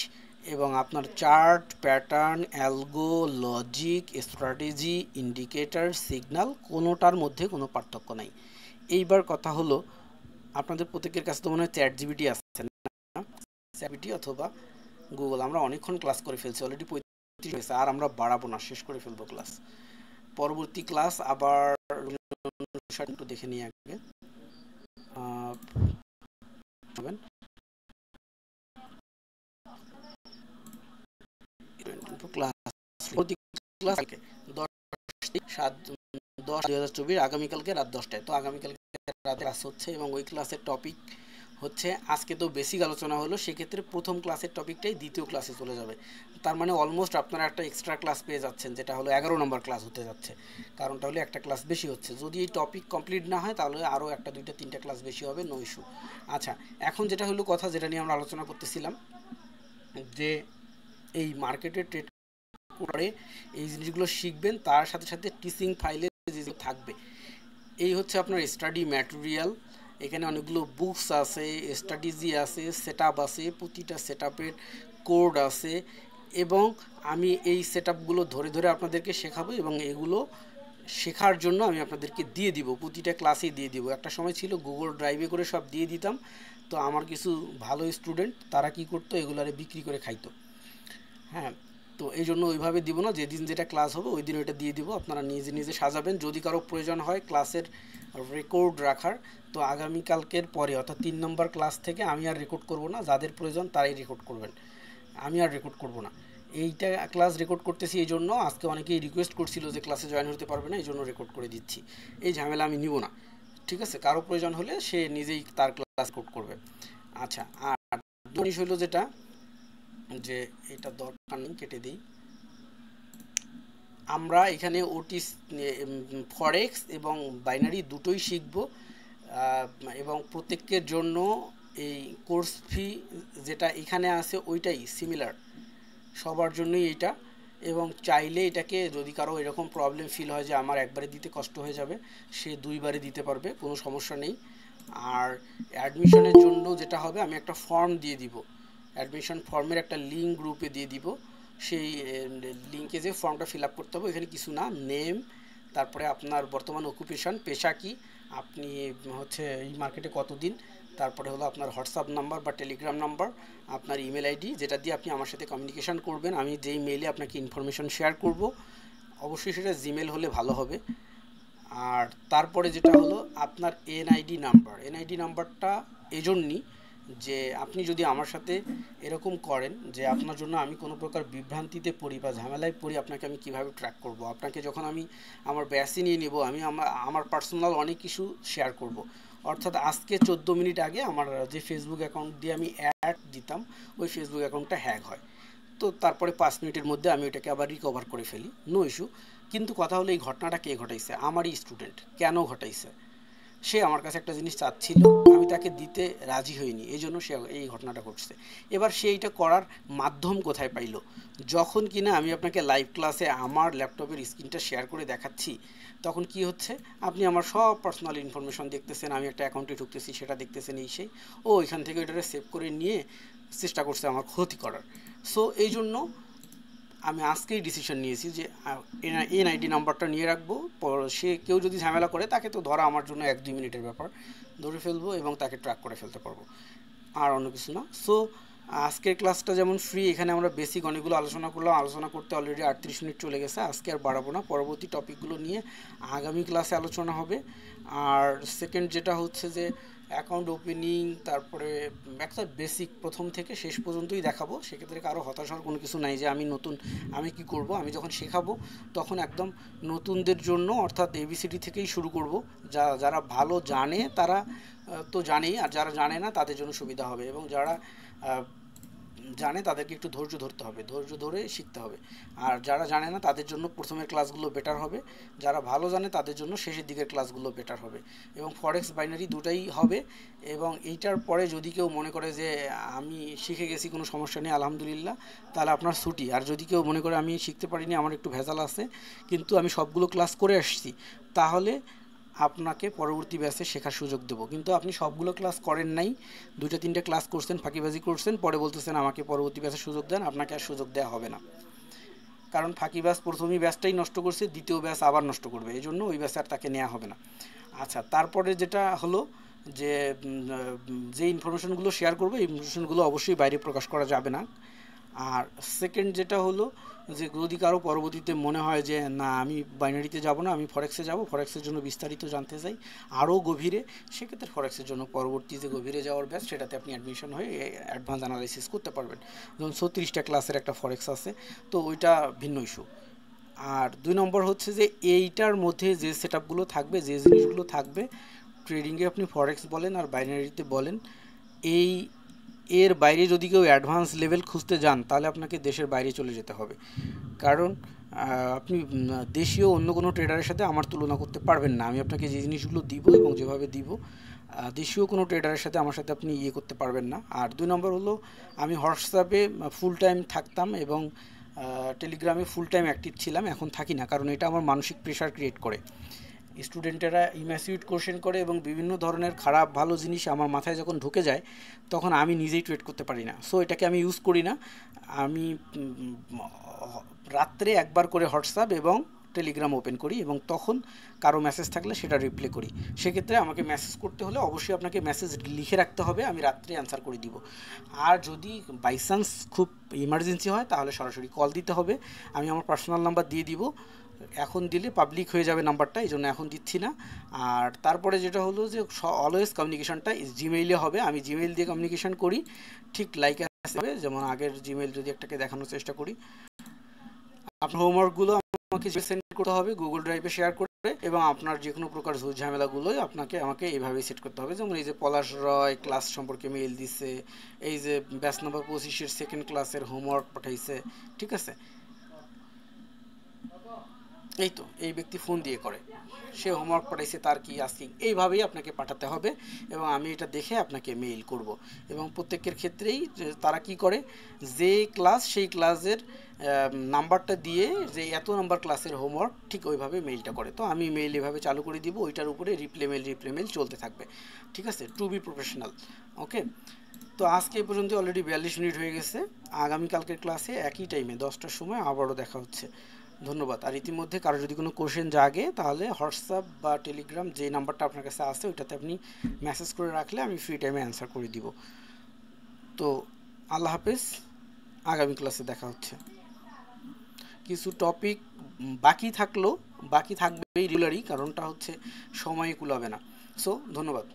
এবং আপনার chart, pattern, algo, logic, strategy, indicator, signal, কোনোটার মধ্যে কোনো পার্থক্য নাই। এইবার কথা হলো, আপনাদের প্রত্যেকের কাছে তো মনে হয় চ্যাট জিপিটি আছে না? চ্যাট জিপিটি অথবা গুগল, আমরা অনেকক্ষণ ক্লাস করে ফেলছি, অলরেডি 35 হয়েছে, আর আমরা বাড়াবো না, শেষ করে ফেলবো ক্লাস। পরবর্তী ক্লাস আবার একটু দেখে নিয়ে আগে আগামীকালকে রাত 10টায়। তো আগামীকালকে রাতে ক্লাস হচ্ছে এবং ওই ক্লাসের টপিক হচ্ছে, আজকে তো বেসিক আলোচনা হলো, সেক্ষেত্রে প্রথম ক্লাসের টপিকটাই দ্বিতীয় ক্লাসে চলে যাবে। তার মানে অলমোস্ট আপনারা একটা এক্সট্রা ক্লাস পেয়ে যাচ্ছেন, যেটা হলো 11 নম্বর ক্লাস হতে যাচ্ছে। কারণটা হলো একটা ক্লাস বেশি হচ্ছে, যদি এই টপিক কমপ্লিট না হয় তাহলে আরও একটা, দুইটা, তিনটা ক্লাস বেশি হবে, নো ইস্যু। আচ্ছা, এখন যেটা হলো কথা, যেটা নিয়ে আমরা আলোচনা করতেছিলাম, যে এই মার্কেটে ট্রেড করে এই জিনিসগুলো শিখবেন, তার সাথে সাথে টিচিং ফাইলে যে থাকবে, এই হচ্ছে আপনার স্টাডি ম্যাটেরিয়াল। এখানে অনেকগুলো বুকস আছে, স্ট্র্যাটেজি আছে, সেটআপ আছে, প্রতিটা সেটআপের কোড আছে, এবং আমি এই সেটআপগুলো ধরে ধরে আপনাদেরকে শেখাবো, এবং এগুলো শেখার জন্য আমি আপনাদেরকে দিয়ে দিব, প্রতিটা ক্লাসেই দিয়ে দিব। একটা সময় ছিল গুগল ড্রাইভে করে সব দিয়ে দিতাম, তো আমার কিছু ভালো স্টুডেন্ট তারা কি করতো, এগুলারে বিক্রি করে খাইতো। হ্যাঁ, তো এই জন্য ওইভাবে দিব না, যেদিন যেটা ক্লাস হবে ওই দিন ওইটা দিয়ে দিব, আপনারা নিজে নিজে সাজাবেন। যদি কারো প্রয়োজন হয় ক্লাসের রেকর্ড রাখার, তো আগামীকালকের পরে অর্থাৎ 3 নম্বর ক্লাস থেকে আমি আর রেকর্ড করব না, যাদের প্রয়োজন তারাই রেকর্ড করবেন, আমি আর রেকর্ড করব না। এইটা ক্লাস রেকর্ড করতেছি এই জন্য, আজকে অনেকেই রিকোয়েস্ট করছিল যে ক্লাসে জয়েন হতে পারবে না, এই জন্য রেকর্ড করে দিচ্ছি। এই ঝামেলা আমি নিব না, ঠিক আছে? কারো প্রয়োজন হলে সে নিজেই তার ক্লাস রেকর্ড করবে। আচ্ছা, আর জিনিস হলো যেটা, যে এটা দরকার নেই, কেটে দিই। আমরা এখানে ওটিস, ফরেক্স এবং বাইনারি দুটোই শিখব, এবং প্রত্যেকের জন্য এই কোর্স ফি যেটা এখানে আছে ওইটাই সিমিলার সবার জন্যই এইটা। এবং চাইলে এটাকে, যদি কারো এরকম প্রবলেম ফিল হয় যে আমার একবারে দিতে কষ্ট হয়ে যাবে, সে 2বারে দিতে পারবে, কোনো সমস্যা নেই। আর অ্যাডমিশনের জন্য যেটা হবে, আমি একটা ফর্ম দিয়ে দিব, অ্যাডমিশন ফর্মের একটা লিঙ্ক গ্রুপে দিয়ে দিব। সেই লিঙ্কে যে ফর্মটা ফিল আপ করতে হবে, এখানে কিছু না, নেম, তারপরে আপনার বর্তমান অকুপেশন, পেশা কি, আপনি হচ্ছে এই মার্কেটে কতদিন, তারপরে হলো আপনার হোয়াটসঅ্যাপ নাম্বার বা টেলিগ্রাম নাম্বার, আপনার ইমেল আইডি, যেটা দিয়ে আপনি আমার সাথে কমিউনিকেশান করবেন, আমি যেই মেইলে আপনাকে ইনফরমেশন শেয়ার করব, অবশ্যই সেটা জিমেল হলে ভালো হবে। আর তারপরে যেটা হলো আপনার এনআইডি নাম্বার। এনআইডি নাম্বারটা এজন্যই যে আপনি যদি আমার সাথে এরকম করেন যে আপনার জন্য আমি কোনো প্রকার বিভ্রান্তিতে পড়ি বা ঝামেলায় পড়ি, আপনাকে আমি কিভাবে ট্র্যাক করব? আপনাকে যখন আমি আমার ব্যাসে নিয়ে নেব, আমি আমার পার্সোনাল অনেক কিছু শেয়ার করব। অর্থাৎ আজকে 14 মিনিট আগে আমার যে ফেসবুক অ্যাকাউন্ট দিয়ে আমি অ্যাড দিতাম, ওই ফেসবুক অ্যাকাউন্টটা হ্যাক হয়, তো তারপরে 5 মিনিটের মধ্যে আমি ওটাকে আবার রিকভার করে ফেলি, নো ইস্যু। কিন্তু কথা হলো, এই ঘটনাটা কে ঘটাইছে? আমারই স্টুডেন্ট। কেন ঘটাইছে? সে আমার কাছে একটা জিনিস চাচ্ছিল, আমি তাকে দিতে রাজি হইনি, এই জন্য সে এই ঘটনাটা ঘটছে। এবার সে এইটা করার মাধ্যম কোথায় পাইল? যখন কিনা আমি আপনাকে লাইভ ক্লাসে আমার ল্যাপটপের স্ক্রিনটা শেয়ার করে দেখাচ্ছি, তখন কি হচ্ছে, আপনি আমার সব পার্সোনাল ইনফরমেশন দেখতেছেন, আমি একটা অ্যাকাউন্টে ঢুকতেছি, সেটা দেখতেছেন, এই সেই ও এখান থেকে ওইটাকে সেভ করে নিয়ে চেষ্টা করছে আমার ক্ষতি করার। সো এই জন্য আমি আজকেই ডিসিশন নিয়েছি যে এনআইডি নাম্বারটা নিয়ে রাখবো, সে কেউ যদি ঝামেলা করে তাকে তো ধরা আমার জন্য 1-2 মিনিটের ব্যাপার, ধরে ফেলবো এবং তাকে ট্র্যাক করে ফেলতে পারবো, আর অন্য কিছু না। সো আজকের ক্লাসটা যেমন ফ্রি, এখানে আমরা বেসিক অনেকগুলো আলোচনা করলাম, আলোচনা করতে অলরেডি 38 মিনিট চলে গেছে, আজকে আর বাড়াবো না, পরবর্তী টপিকগুলো নিয়ে আগামী ক্লাসে আলোচনা হবে। আর সেকেন্ড যেটা হচ্ছে যে অ্যাকাউন্ট ওপেনিং, তারপরে একটা বেসিক প্রথম থেকে শেষ পর্যন্তই দেখাবো, সেক্ষেত্রে কারো হতাশার কোনো কিছু নাই যে আমি নতুন, আমি কি করব, আমি যখন শেখাবো তখন একদম নতুনদের জন্য, অর্থাৎ এবিসিডি থেকেই শুরু করব। যারা ভালো জানে তারা তো জানেই, আর যারা জানে না তাদের জন্য সুবিধা হবে, এবং যারা জানে তাদেরকে একটু ধৈর্য ধরতে হবে, ধৈর্য ধরে শিখতে হবে। আর যারা জানে না তাদের জন্য প্রথমের ক্লাসগুলো বেটার হবে, যারা ভালো জানে তাদের জন্য শেষের দিকের ক্লাসগুলো বেটার হবে। এবং ফরেক্স বাইনারি দুটাই হবে। এবং এইটার পরে যদি কেউ মনে করে যে আমি শিখে গেছি, কোনো সমস্যা নেই আলহামদুলিল্লাহ, তাহলে আপনার ছুটি। আর যদি কেউ মনে করে আমি শিখতে পারিনি, আমার একটু ভেজাল আছে, কিন্তু আমি সবগুলো ক্লাস করে আসছি, তাহলে আপনাকে পরবর্তী ব্যাচে শেখার সুযোগ দেবো। কিন্তু আপনি সবগুলো ক্লাস করেন নাই, দুইটা তিনটে ক্লাস করছেন, ফাঁকিবাজি করছেন, পরে বলতেছেন আমাকে পরবর্তী ব্যাচে সুযোগ দেন, আপনাকে আর সুযোগ দেওয়া হবে না। কারণ ফাঁকিবাজ প্রথমেই ব্যাচটাই নষ্ট করছে, দ্বিতীয় ব্যাচ আবার নষ্ট করবে, এই জন্য ওই ব্যাচে আর তাকে নেওয়া হবে না। আচ্ছা, তারপরে যেটা হলো যে যে ইনফরমেশনগুলো শেয়ার করবো, এই ইনফরমেশনগুলো অবশ্যই বাইরে প্রকাশ করা যাবে না। আর সেকেন্ড যেটা হলো যে যদি কারো পরবর্তীতে মনে হয় যে না আমি বাইনারিতে যাব না, আমি ফরেক্সে যাব, ফরেক্সের জন্য বিস্তারিত জানতে চাই আরও গভীরে, সেক্ষেত্রে ফরেক্সের জন্য পরবর্তী যে গভীরে যাওয়ার ব্যাচ, সেটাতে আপনি অ্যাডমিশন হয়ে অ্যাডভান্স অ্যানালাইসিস করতে পারবেন। যেমন 36টা ক্লাসের একটা ফরেক্স আছে, তো ওইটা ভিন্ন ইস্যু। আর 2 নম্বর হচ্ছে যে এইটার মধ্যে যে সেটআপগুলো থাকবে, যে জিনিসগুলো থাকবে, ট্রেডিংয়ে আপনি ফরেক্স বলেন আর বাইনারিতে বলেন, এই এর বাইরে যদি কেউ অ্যাডভান্স লেভেল খুঁজতে যান তাহলে আপনাকে দেশের বাইরে চলে যেতে হবে। কারণ আপনি দেশীয় অন্য কোনো ট্রেডারের সাথে আমার তুলনা করতে পারবেন না। আমি আপনাকে যে জিনিসগুলো দিব এবং যেভাবে দিব, দেশীয় কোনো ট্রেডারের সাথে আমার সাথে আপনি ইয়ে করতে পারবেন না। আর 2 নম্বর হলো আমি হোয়াটসঅ্যাপে ফুল টাইম থাকতাম এবং টেলিগ্রামে ফুল টাইম অ্যাক্টিভ ছিলাম, এখন থাকি না, কারণ এটা আমার মানসিক প্রেশার ক্রিয়েট করে। স্টুডেন্টেরা ইম্যাসিউড কোশ্চেন করে এবং বিভিন্ন ধরনের খারাপ ভালো জিনিস আমার মাথায় যখন ঢুকে যায়, তখন আমি নিজেই ট্রেড করতে পারি না। সো এটাকে আমি ইউজ করি না। আমি রাত্রে একবার করে হোয়াটসঅ্যাপ এবং টেলিগ্রাম ওপেন করি এবং তখন কারো মেসেজ থাকলে সেটা রিপ্লে করি। সেক্ষেত্রে আমাকে মেসেজ করতে হলে অবশ্যই আপনাকে মেসেজ লিখে রাখতে হবে, আমি রাত্রে অ্যান্সার করে দিব। আর যদি বাই চান্স খুব ইমার্জেন্সি হয় তাহলে সরাসরি কল দিতে হবে, আমি আমার পার্সোনাল নাম্বার দিয়ে দিব। এখন দিলে পাবলিক হয়ে যাবে নাম্বারটা, এই জন্য এখন দিচ্ছি না। আর তারপরে যেটা হলো যে অলওয়েজ কমিউনিকেশনটা জিমেইলে হবে, আমি জিমেইল দিয়ে কমিউনিকেশন করি, ঠিক লাইক আসবে যেমন আগের জিমেইল যদি একটাকে দেখানোর চেষ্টা করি। আপনার হোমওয়ার্কগুলো আমাকে সেন্ড করতে হবে গুগল ড্রাইভে শেয়ার করে, এবং আপনার যে কোনো প্রকার ঝুট ঝামেলাগুলোই আমাকে এইভাবেই সেট করতে হবে। যেমন এই যে পলাশ রয় ক্লাস সম্পর্কে মেইল দিচ্ছে, এই যে ব্যাচ নাম্বার 25-এর সেকেন্ড ক্লাসের হোমওয়ার্ক পাঠাইছে, ঠিক আছে, এই তো এই ব্যক্তি ফোন দিয়ে করে, সে হোমওয়ার্ক পাঠাইছে, তার কি আস্কিং, এইভাবেই আপনাকে পাঠাতে হবে এবং আমি এটা দেখে আপনাকে মেইল করব। এবং প্রত্যেকের ক্ষেত্রেই তারা কি করে, যে ক্লাস সেই ক্লাসের নাম্বারটা দিয়ে যে এত নাম্বার ক্লাসের হোমওয়ার্ক, ঠিক ওইভাবে মেইলটা করে। তো আমি মেইল এভাবে চালু করে দিব, ওইটার উপরে রিপ্লে মেইল চলতে থাকবে, ঠিক আছে, টু বি প্রফেশনাল। ওকে, তো আজকে এই পর্যন্ত অলরেডি 42 মিনিট হয়ে গেছে। আগামীকালকের ক্লাসে একই টাইমে 10টার সময় আবারও দেখা হচ্ছে। ধন্যবাদ। আর ইতিমধ্যে কারো যদি কোনো কোশ্চেন জাগে তাহলে হোয়াটসঅ্যাপ বা টেলিগ্রাম যে নাম্বারটা আপনার কাছে আছে ওইটাতে আপনি মেসেজ করে রাখলে আমি ফ্রি টাইমে অ্যান্সার করে দিব। তো আল্লাহ হাফেজ, আগামী ক্লাসে দেখা হচ্ছে। কিছু টপিক বাকি থাকবে রেগুলারই, কারণটা হচ্ছে সময় কুলাবে না। সো ধন্যবাদ।